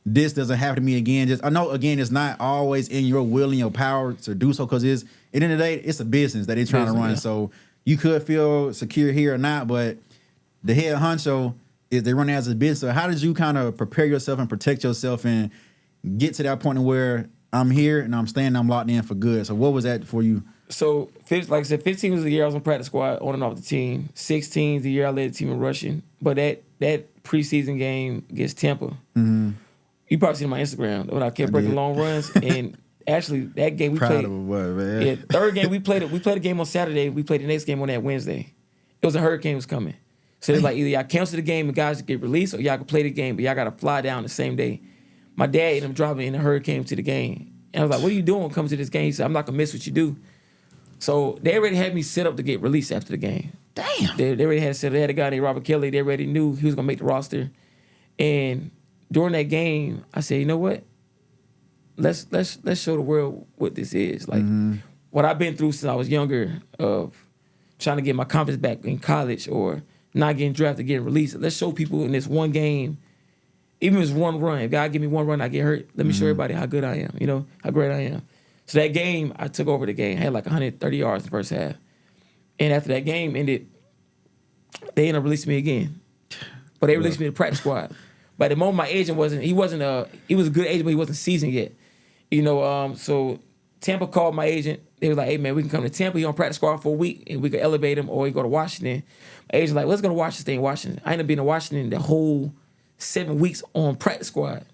this doesn't happen to me again? I know again it's not always in your will and your power to do so, because at the end of the day, it's a business that they're trying to run. Yeah. So you could feel secure here or not, but the head honcho is they run it as a business. So how did you kind of prepare yourself and protect yourself and get to that point where I'm here and I'm locked in for good? So what was that for you? So, like I said, 15 was the year I was on practice squad, on and off the team. 16 is the year I led the team in rushing. But that preseason game against Tampa, you probably seen my Instagram when I kept breaking long runs. And actually, that game we played. Man. Yeah, third game we played a game on Saturday. We played the next game on that Wednesday. It was a hurricane was coming. So it's like either y'all cancel the game and guys get released, or y'all can play the game, but y'all got to fly down the same day. My dad ended up driving in a hurricane to the game. And I was like, what are you doing coming to this game? He said, I'm not going to miss what you do. So they already had me set up to get released after the game. Damn. They already had set up. They had a guy named Robert Kelly. They already knew he was going to make the roster. And during that game, I said, you know what? Let's show the world what this is. Like, what I've been through since I was younger of trying to get my confidence back in college or not getting drafted, getting released. Let's show people in this one game, even if it's one run. If God give me one run, I get hurt. Let me show everybody how good I am, how great I am. So that game, I took over the game. I had like 130 yards in the first half. And after that game ended, they ended up releasing me again. But they released me to the practice squad. But at the moment, my agent he was a good agent, but he wasn't seasoned yet. So Tampa called my agent. They were like, hey, man, we can come to Tampa. He's on practice squad for a week, and we could elevate him, or he go to Washington. My agent's like, let's go to Washington, stay in Washington. I ended up being in Washington the whole 7 weeks on practice squad.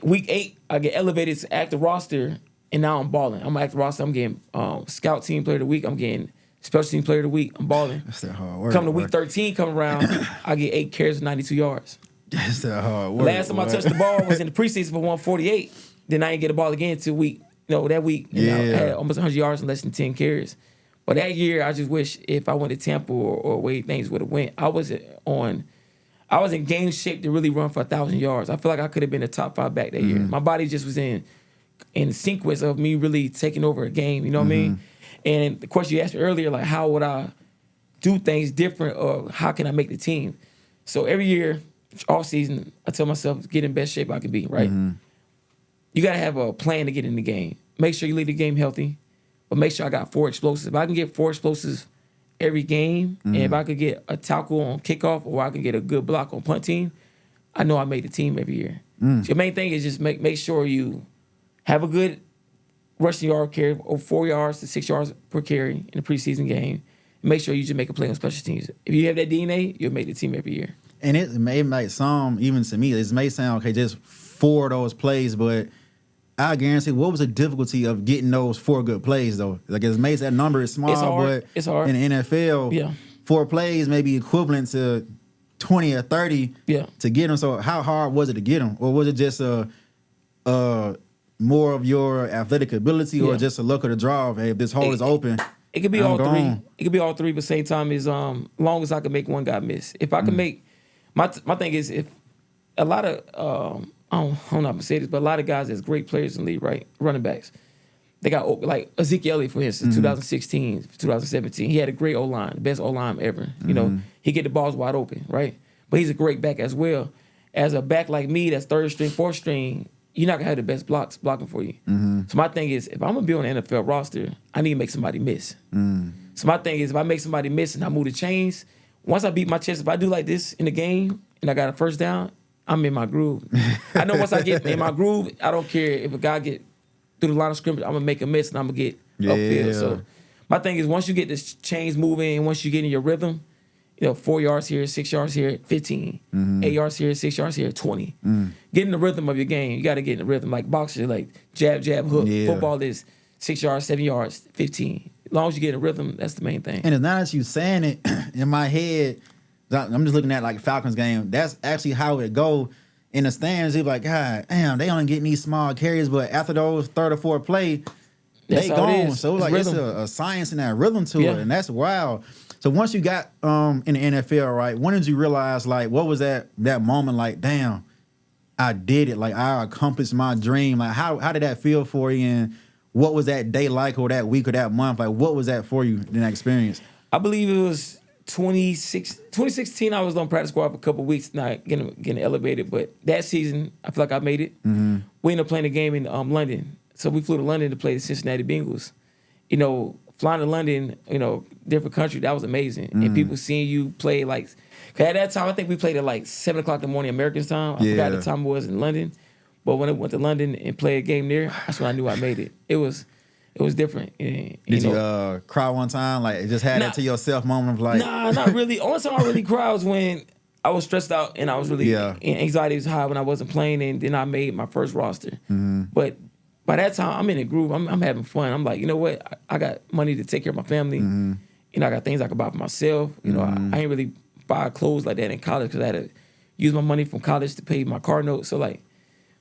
Week 8, I get elevated to active roster, and now I'm balling. I'm active roster. I'm getting scout team player of the week. I'm getting special team player of the week. I'm balling. That's that hard work. Come to week 13, come around, I get 8 carries and 92 yards. That's that hard work. Last time I touched the ball was in the preseason for 148. Then I didn't get the ball again until that week. And I had almost 100 yards and less than 10 carries. But that year, I just wish if I went to Tampa or where things would have went, I was in game shape to really run for 1,000 yards. I feel like I could have been a top 5 back that year. My body just was in sequence of me really taking over a game, you know what I mean? And the question you asked me earlier, like how would I do things different or how can I make the team? So every year, off season, I tell myself, get in best shape I can be, right? You got to have a plan to get in the game. Make sure you leave the game healthy, but make sure I got 4 explosives. If I can get 4 explosives every game, and if I could get a tackle on kickoff or I can get a good block on punt team, I know I made the team every year. So your main thing is just make sure you have a good rushing yard carry, over 4 yards to 6 yards per carry in a preseason game. And make sure you just make a play on special teams. If you have that DNA, you'll make the team every year. And it might sound, even to me, it may sound, okay, just 4 of those plays, but I guarantee, what was the difficulty of getting those 4 good plays, though? Like, it's amazing that number is small, but it's hard. In the NFL, 4 plays may be equivalent to 20 or 30 to get them. So how hard was it to get them? Or was it just more of your athletic ability or just a luck of the draw? Hey, if this hole is open, it could be all 3. It could be all 3, but same time is long as I can make one guy miss. If I can make my thing is if a lot of I don't know if I'm gonna say this, but a lot of guys that's great players in the league, right? Running backs. They got like Ezekiel Elliott, for instance, 2016, 2017. He had a great O-line, the best O-line ever. He get the balls wide open, right? But he's a great back as well. As a back like me, that's 3rd string, 4th string, you're not gonna have the best blocks blocking for you. So my thing is, if I'm gonna be on the NFL roster, I need to make somebody miss. So my thing is, if I make somebody miss and I move the chains, once I beat my chest, if I do like this in the game and I got a first down, I'm in my groove. I know once I get in my groove, I don't care if a guy get through the line of scrimmage, I'm gonna make a miss and I'm gonna get upfield. So my thing is, once you get the chains moving and once you get in your rhythm, 4 yards here, 6 yards here, 15, 8 yards here, 6 yards here, 20. Get in the rhythm of your game. You got to get in the rhythm. Like boxing, like jab, jab, hook. Football is 6 yards, 7 yards, 15. As long as you get in the rhythm, that's the main thing. And it's not as you saying it in my head. I'm just looking at like Falcons game. That's actually how it go in the stands. It's like, God damn, they only getting these small carries, but after those 3rd or 4th play, they gone. So it's a science and that rhythm to it, and that's wild. So once you got in the NFL, right, when did you realize, like, what was that moment like, damn, I did it, like I accomplished my dream? Like how did that feel for you, and what was that day like, or that week or that month? Like what was that for you in that experience? I believe it was 2016, I was on practice squad for a couple of weeks, not getting elevated. But that season, I feel like I made it. We ended up playing a game in London. So we flew to London to play the Cincinnati Bengals. flying to London, different country, that was amazing. And people seeing you play like, cause at that time, I think we played at like 7 o'clock in the morning, American time. I forgot the time it was in London. But when I went to London and played a game there, that's when I knew I made it. It was different. And, Did you cry one time? Like, just had that to yourself moment of like... Nah, not really. Only time I really cried was when I was stressed out and I was really... anxiety was high when I wasn't playing, and then I made my first roster. But by that time, I'm in a groove. I'm having fun. I'm like, you know what? I got money to take care of my family. I got things I could buy for myself. I ain't really buy clothes like that in college because I had to use my money from college to pay my car note. So, like,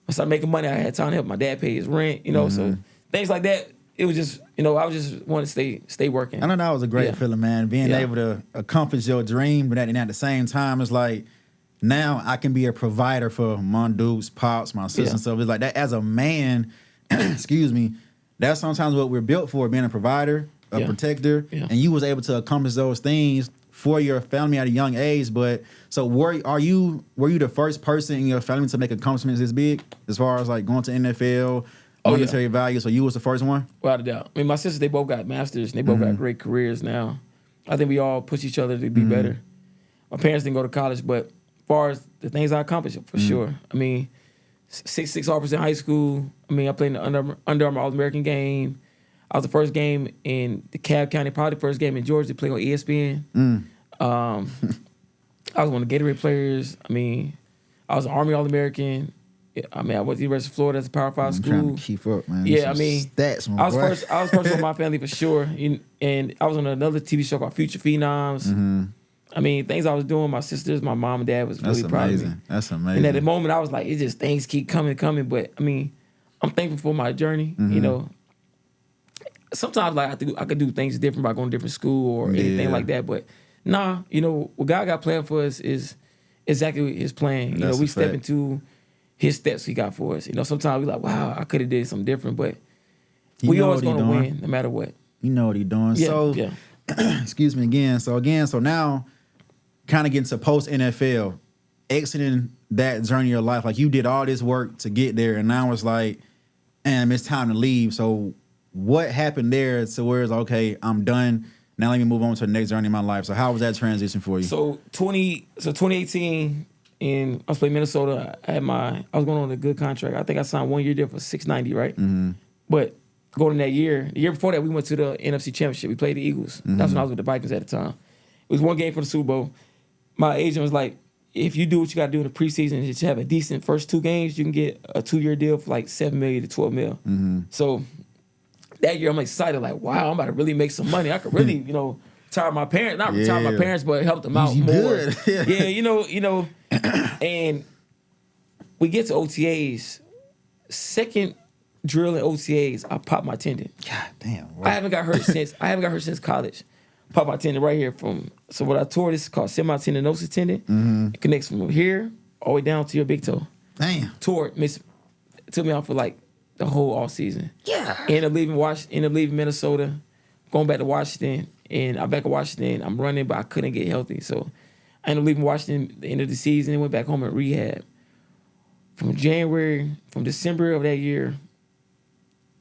I started making money. I had time to help my dad pay his rent, so things like that. It was just, I was just want to stay working. I know that was a great feeling, man. Being able to accomplish your dream, but at the same time, it's like, now I can be a provider for my dudes, pops, my sisters, and stuff. It's like that as a man, excuse me, that's sometimes what we're built for, being a provider, a protector, and you was able to accomplish those things for your family at a young age. But so were you the first person in your family to make accomplishments this big as far as like going to NFL, monetary value? So you was the first one? Without a doubt. I mean, my sisters, they both got masters and they both got great careers now. I think we all push each other to be better. My parents didn't go to college, but as far as the things I accomplished, for sure. I mean, 6 offers in high school. I mean, I played in the Under Armour All-American game. I was the first game in DeKalb County, probably the first game in Georgia to play on ESPN. I was one of the Gatorade players. I mean, I was an Army All-American. I mean, I went to the University of Florida as a Power 5 school. Trying to keep up, man. Yeah, I mean, stats, I was first with my family for sure. And I was on another TV show called Future Phenoms. I mean, things I was doing, my sisters, my mom and dad was really proud of me. That's amazing. And at the moment, I was like, it just things keep coming. But I mean, I'm thankful for my journey. Sometimes like I could do things different by going to different school or anything like that. But nah, what God got planned for us is exactly His plan. We step into His steps He got for us. Sometimes we like, wow, I could have did something different, but we always gonna win no matter what. You know what He's doing. Yeah, excuse me again. So now, kind of getting to post NFL, exiting that journey of your life. Like you did all this work to get there, and now it's like, it's time to leave. So what happened there to where it's okay, I'm done. Now let me move on to the next journey in my life. So how was that transition for you? So 2018, and I was playing Minnesota. I was going on a good contract. I think I signed 1 year there for $690, right? But going in that year, the year before that, we went to the NFC Championship. We played the Eagles. That's when I was with the Vikings at the time. It was one game for the Super Bowl. My agent was like, if you do what you got to do in the preseason, just have a decent first 2 games, you can get a 2-year deal for like $7 million to $12 million. So that year, I'm excited, like, wow, I'm about to really make some money. I could really, retire my parents, not retire my parents, but help them out more. Yeah, and we get to OTAs. Second drill in OTAs, I popped my tendon. God damn. Bro. I haven't got hurt since college. Popped my tendon right here so what I tore, this is called semitendinosus tendon. It connects from here all the way down to your big toe. Damn. Tore it, took me out for like the whole off season. Yeah. Ended up leaving Minnesota, going back to Washington, and I'm back in Washington. I'm running, but I couldn't get healthy. So I ended up leaving Washington at the end of the season and went back home at rehab. From December of that year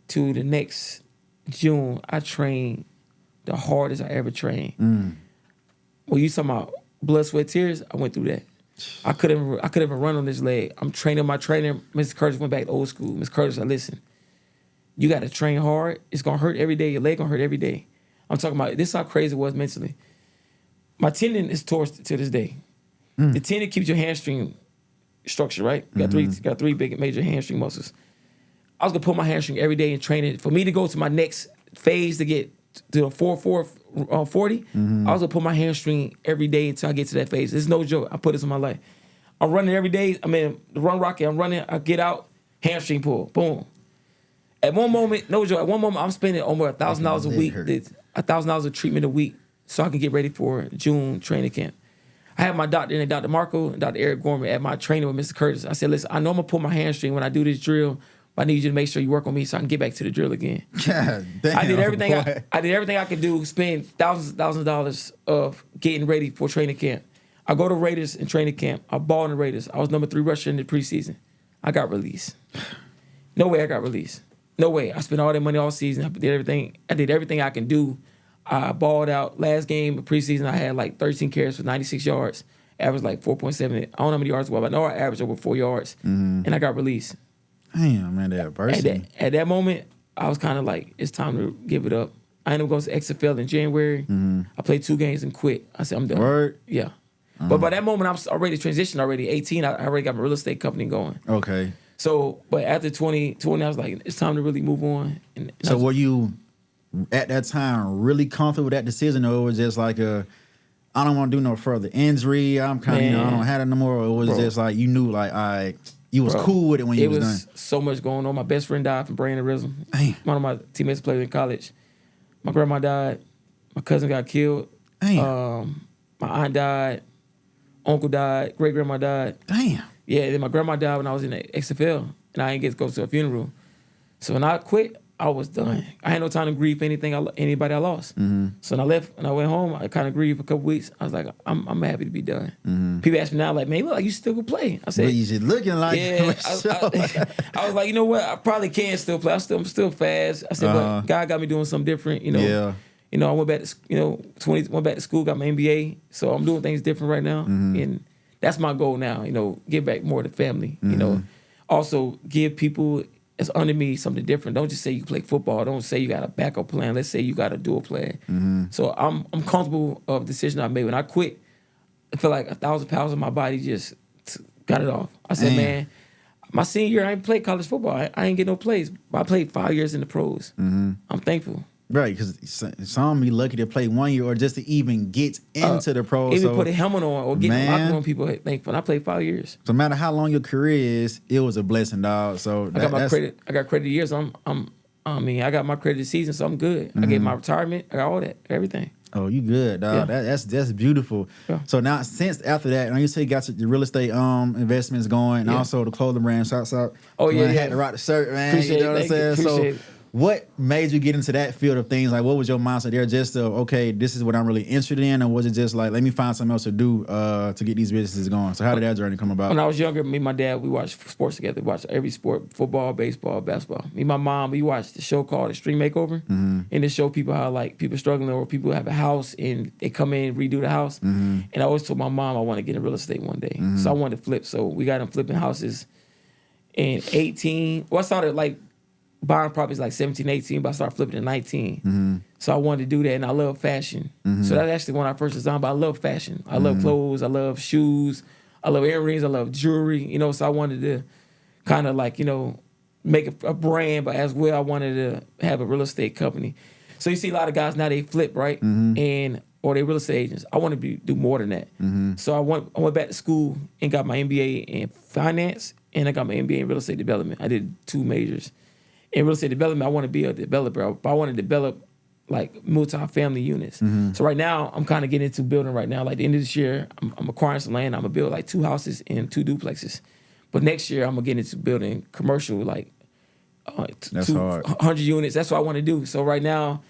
to the next June, I trained the hardest I ever trained. When you talking about blood, sweat, tears, I went through that. I couldn't even run on this leg. I'm training my trainer. Mr. Curtis went back to old school. Mr. Curtis said, listen, you got to train hard. It's going to hurt every day. Your leg going to hurt every day. I'm talking about, this is how crazy it was mentally. My tendon is tore to this day. The tendon keeps your hamstring structure, right? You got three big major hamstring muscles. I was going to pull my hamstring every day and train it. For me to go to my next phase to get to a 4-4-40, I was going to put my hamstring every day until I get to that phase. It's no joke. I put this in my life. I'm running every day. I mean, the run rocket, I'm running. I get out, hamstring pull, boom. At one moment, no joke, I'm spending over $1,000 a week, $1,000 of treatment a week so I can get ready for June training camp. I had my doctor, Dr. Marco and Dr. Eric Gorman, at my training with Mr. Curtis. I said, listen, I know I'm going to pull my hamstring when I do this drill, but I need you to make sure you work on me so I can get back to the drill again. God damn, I did everything I could do, spend thousands of dollars of getting ready for training camp. I go to Raiders in training camp. I ball in the Raiders. I was number 3 rusher in the preseason. I got released. No way I got released. No way. I spent all that money all season. I did everything I can do. I balled out. Last game of preseason, I had like 13 carries for 96 yards. Averaged like 4.7. I don't know how many yards it was, but I know I averaged over 4 yards. And I got released. Damn, man, that person. At that moment, I was kind of like, it's time to give it up. I ended up going to XFL in January. I played 2 games and quit. I said, I'm done. Word? Yeah. But by that moment, I was already transitioned already. 18, I already got my real estate company going. Okay. So, but after 2020, I was like, it's time to really move on. And so were you, at that time, really comfortable with that decision, or it was just like I don't want to do no further injury, I'm kind of, I don't have it no more, or it was just like, you knew like, you was cool with it when you was done? It was so much going on. My best friend died from brain aneurysm. Damn. One of my teammates played in college. My grandma died. My cousin got killed. Damn. My aunt died. Uncle died. Great-grandma died. Damn. Yeah, then my grandma died when I was in the XFL, and I didn't get to go to a funeral. So when I quit, I was done. I had no time to grieve anybody I lost. So when I left, and I went home, I kind of grieved for a couple weeks. I was like, I'm happy to be done. People ask me now, like, man, you look like you still could play. I said, well, you just looking like yeah. I was like, you know what? I probably can still play. I'm still fast. I said, but God got me doing something different. You know. Yeah. You know, I went back to went back to school, got my MBA. So I'm doing things different right now, and that's my goal now. You know, give back more to family. You know, also give people that's under me something different. Don't just say you play football. Don't say you got a backup plan. Let's say you got a dual plan. So I'm comfortable of the decision I made. When I quit, I feel like 1,000 pounds of my body just got it off. I said, man, my senior year I ain't played college football. I ain't get no plays. But I played 5 years in the pros. I'm thankful. Right, because some be lucky to play 1 year or just to even get into the pros. Even put a helmet on or get in the locker room, people thankful. I played 5 years. So no matter how long your career is, it was a blessing, dog. So I got my credit. I got credit years. I got my credit season, so I'm good. I gave my retirement. I got all that, everything. Oh, you good, dog. Yeah. That's beautiful. Yeah. So now, since after that, you say you got your real estate investments going, and also the clothing brand. Shouts out. Oh yeah, had to rock the shirt, man. Appreciate you know what I'm saying? Appreciate it. What made you get into that field of things? Like, what was your mindset there? Just okay, this is what I'm really interested in, or was it just like, let me find something else to do to get these businesses going? So how did that journey come about? When I was younger, me and my dad, we watched sports together. We watched every sport, football, baseball, basketball. Me and my mom, we watched the show called Extreme Makeover, and it showed people how like people struggling or people have a house and they come in and redo the house. And I always told my mom I want to get in real estate one day, so I wanted to flip. So we got them flipping houses in 18. Well, I started like buying properties like 17, 18, but I started flipping at 19. So I wanted to do that, and I love fashion. So that's actually when I first designed, but I love fashion. I love clothes, I love shoes, I love earrings, I love jewelry, you know, so I wanted to kind of like, you know, make a brand, but as well I wanted to have a real estate company. So you see a lot of guys now, they flip, right? Or they real estate agents. I want to do more than that. So I went back to school and got my MBA in finance, and I got my MBA in real estate development. I did 2 majors. In real estate development, I want to be a developer. I want to develop like multi-family units. So right now, I'm kind of getting into building right now. Like the end of this year, I'm acquiring some land. I'm going to build like 2 houses and 2 duplexes. But next year, I'm going to get into building commercial, like that's hard. 100 units. That's what I want to do. So right now,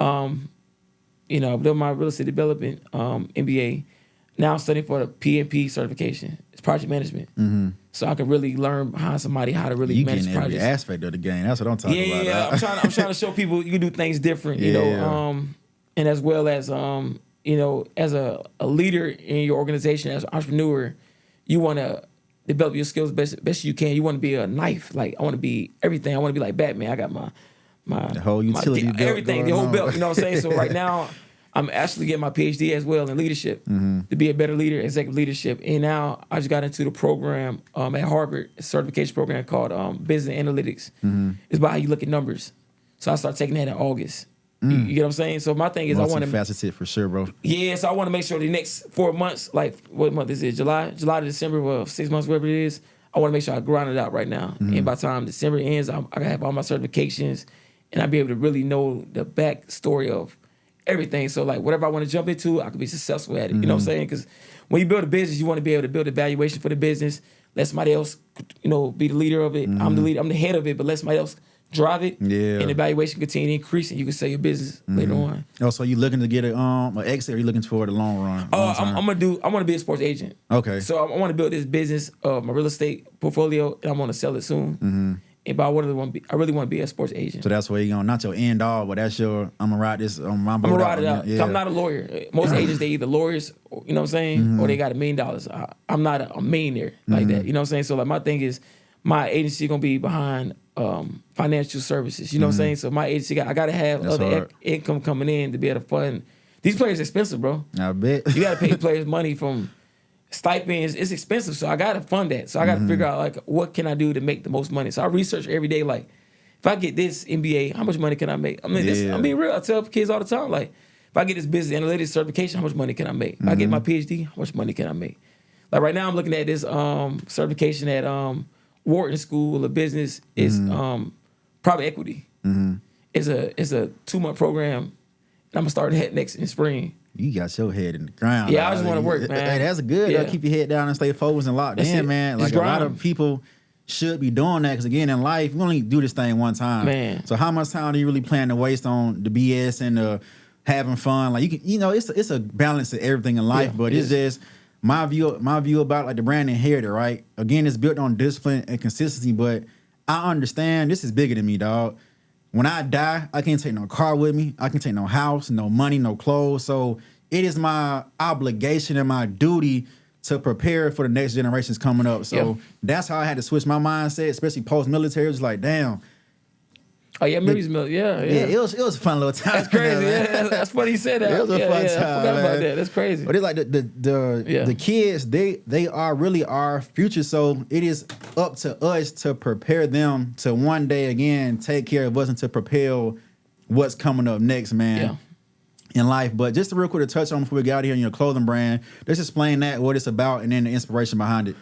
you know, I'm doing my real estate development MBA. Now I'm studying for the PMP certification. It's project management. So I can really learn behind somebody how to really manage projects. You getting every aspect of the game. That's what I'm talking about. Yeah, I'm trying to show people you can do things different, you know, and as well as, you know, as a leader in your organization, as an entrepreneur, you want to develop your skills best you can. You want to be a knife. Like, I want to be everything. I want to be like Batman. I got my the whole utility belt, everything, the whole belt, you know what I'm saying? So right now, I'm actually getting my PhD as well in leadership to be a better leader, executive leadership. And now I just got into the program at Harvard, a certification program called Business Analytics. It's about how you look at numbers. So I started taking that in August. You get what I'm saying? So my thing is I want to... Multifaceted for sure, bro. Yeah, so I want to make sure the next 4 months, like what month is it? July to December, well, 6 months, whatever it is, I want to make sure I grind it out right now. And by the time December ends, I have all my certifications and I'll be able to really know the backstory of everything. So like whatever I want to jump into, I can be successful at it. You know what I'm saying? Because when you build a business, you want to be able to build a valuation for the business. Let somebody else, you know, be the leader of it. I'm the leader, I'm the head of it, but let somebody else drive it. And the valuation continue to increase, and you can sell your business later on. Oh, so you looking to get an exit, or you looking for the long run? I want to be a sports agent. Okay. So I want to build this business, my real estate portfolio, and I want to sell it soon. but I really want to be a sports agent. So that's where you're going, not your end all, but that's your, I'm going to ride this on my board. I'm going to ride it out. Yeah. I'm not a lawyer. Most agents, they either lawyers, you know what I'm saying, or they got $1 million. I'm not a millionaire like that, you know what I'm saying? So like my thing is, my agency going to be behind financial services, you know what I'm saying? So my agency, I got to have other income coming in to be able to fund. These players are expensive, bro. I bet. You got to pay players money from stipends. It's expensive, so I got to fund that. So I got to figure out, like, what can I do to make the most money? So I research every day, like, if I get this MBA, how much money can I make? I mean, I'm being real. I tell kids all the time, like, if I get this business analytics certification, how much money can I make? If I get my PhD, how much money can I make? Like right now, I'm looking at this certification at Wharton School of Business. It's private equity. It's a 2-month program, and I'm gonna start that next in spring. You got your head in the ground. Yeah, I just want to work, man. Hey, that's good. Yeah. Keep your head down and stay focused and locked in, man. Like a lot of people should be doing that because, again, in life, we only do this thing one time. Man. So how much time do you really plan to waste on the BS and having fun? Like, it's a balance of everything in life, but it's just my view about like the brand inherited, right? Again, it's built on discipline and consistency, but I understand this is bigger than me, dog. When I die, I can't take no car with me. I can't take no house, no money, no clothes. So it is my obligation and my duty to prepare for the next generations coming up. So that's how I had to switch my mindset, especially post-military. It was like, damn. Oh, yeah, Memories Milk. Yeah. It was a fun little time. That's crazy. That's funny you said that. It was a fun time. I forgot about that. That's crazy. But it's like the kids, they are really our future. So it is up to us to prepare them to one day again take care of us and to propel what's coming up next, man. In life. But just real quick to touch on before we get out of here on your clothing brand, let's explain that, what it's about, and then the inspiration behind it.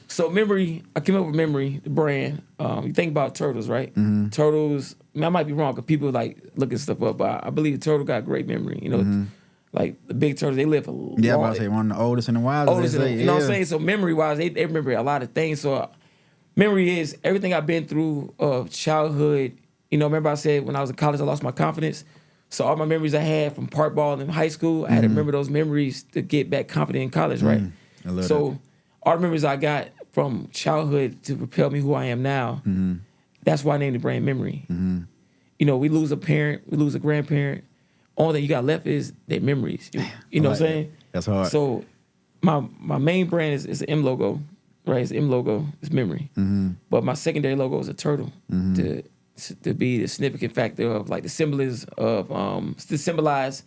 So Memorii, I came up with Memorii, the brand. You think about turtles, right? Turtles, I mean, I might be wrong because people like looking stuff up, but I believe the turtle got great memory. You know, like the big turtles, they live a long. Yeah, I was about to say one of the oldest and the wisest. You know what I'm saying? So memory-wise, they remember a lot of things. So memory is everything I've been through of childhood. You know, remember I said when I was in college, I lost my confidence. So all my memories I had from park ball in high school, I had to remember those memories to get back confident in college, right? I love so that. all the memories I got from childhood to propel me who I am now, that's why I named the brand Memorii. You know, we lose a parent, we lose a grandparent. All that you got left is their memories. You know what I'm saying? That's hard. So my main brand is an M logo, right? It's M logo, it's Memorii. But my secondary logo is a turtle to be the significant factor of like the symbolism of to symbolize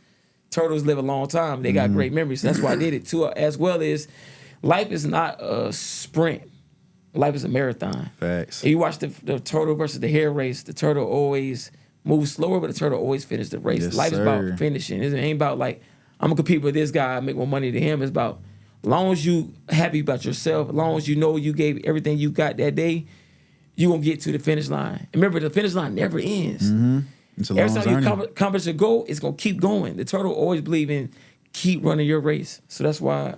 turtles live a long time. They got great memories. So that's why I did it too. As well as life is not a sprint. Life is a marathon. Facts. If you watch the turtle versus the hare race, the turtle always moves slower, but the turtle always finishes the race. Yes, Life is about finishing. It ain't about like, I'm gonna compete with this guy, make more money than him. It's about, as long as you happy about yourself, as long as you know you gave everything you got that day, you gonna get to the finish line. And remember, the finish line never ends. It's a long Every time journey. you accomplish a goal, it's gonna keep going. The turtle always believe in keep running your race. So that's why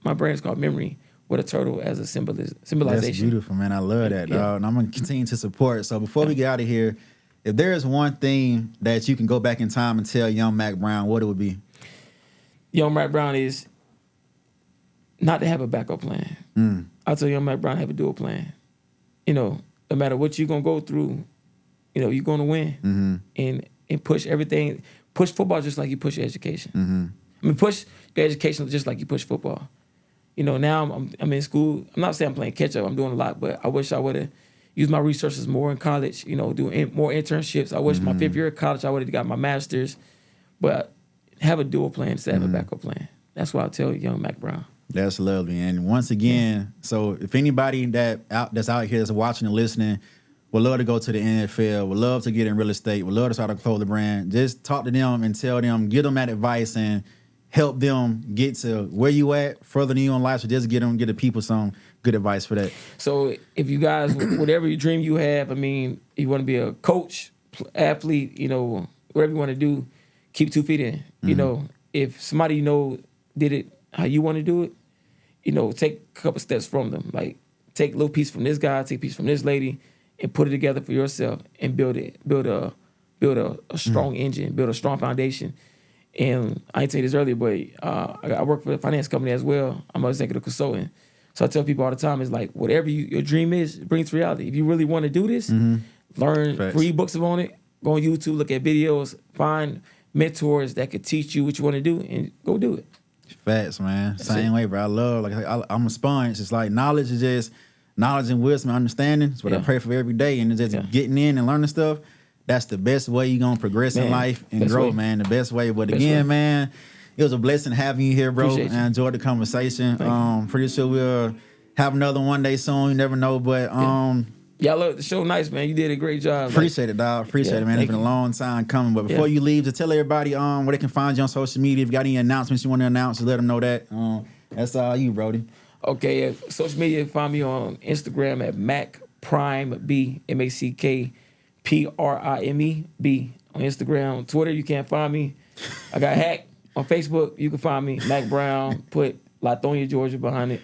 my brand is called Memorii, with a turtle as a symbolization. That's beautiful, man. I love that, dog. And I'm gonna continue to support. So before we get out of here, if there is one thing that you can go back in time and tell young Mack Brown, what it would be? Young Mack Brown is not to have a backup plan. I tell young Mack Brown to have a dual plan. You know, no matter what you're gonna go through, you know, you're gonna win. And push everything. Push football just like you push your education. I mean, push your education just like you push football. You know, now I'm in school. I'm not saying I'm playing catch up. I'm doing a lot, but I wish I would have used my resources more in college. You know, doing more internships. I wish my 5th year of college I would have got my master's. But have a dual plan instead of a backup plan. That's what I tell young Mack Brown. That's lovely. And once again, so if anybody that's out here that's watching and listening would love to go to the NFL, would love to get in real estate, would love to start a clothing brand, just talk to them and tell them, give them that advice and help them get to where you at, further than you in life. So just get the people some good advice for that. So if you guys, whatever your dream you have, I mean, you want to be a coach, athlete, you know, whatever you want to do, keep 2 feet in. You know, if somebody you know did it how you want to do it, you know, take a couple steps from them. Like take a little piece from this guy, take a piece from this lady, and put it together for yourself and build a strong engine, build a strong foundation. And I didn't say this earlier, but I work for a finance company as well. I'm an executive consultant. So I tell people all the time, it's like whatever your dream is, bring it to reality. If you really want to do this, learn, read books on it, go on YouTube, look at videos, find mentors that could teach you what you want to do, and go do it. Facts, man. Same way, bro. I love, I'm a sponge. It's like knowledge is just knowledge and wisdom and understanding. It's what I pray for every day. And it's just getting in and learning stuff. That's the best way you're going to progress in life and grow, man. The best way. But again, man, it was a blessing having you here, bro. And I enjoyed the conversation. Pretty sure we'll have another one day soon. You never know. But y'all look, the show nice, man. You did a great job. Appreciate it, dog. Appreciate it, man. It's been a long time coming. But before you leave, to tell everybody where they can find you on social media. If you got any announcements you want to announce, just let them know that. That's all you, Brody. Okay, social media, find me on Instagram at Mack Prime B, MackPrimeb on Instagram. Twitter, you can't find me. I got hacked. On Facebook, you can find me, Mack Brown. Put Lithonia, Georgia behind it.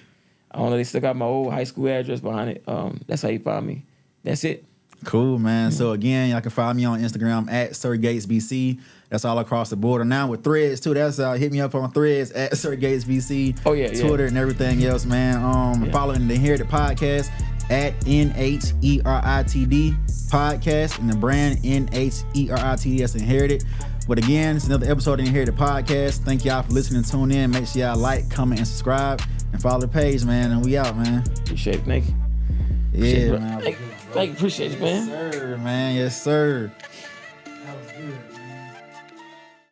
I don't know, they still got my old high school address behind it. That's how you find me. That's it. Cool, man. So again, y'all can find me on Instagram at SirGatesBC. That's all across the border. Now with Threads too. That's hit me up on Threads at SirGatesBC. Oh yeah, Twitter and everything else, man. Following the Inherited Podcast at NHERITD Podcast and the brand NHERITD. That's Inherited. But again, it's another episode of the Inherited Podcast. Thank y'all for listening and tune in. Make sure y'all like, comment, and subscribe, and follow the page, man. And we out, man. Appreciate it. Thank you. Yeah, man. Thank you. Appreciate it, man. Yes, sir, man. Yes, sir.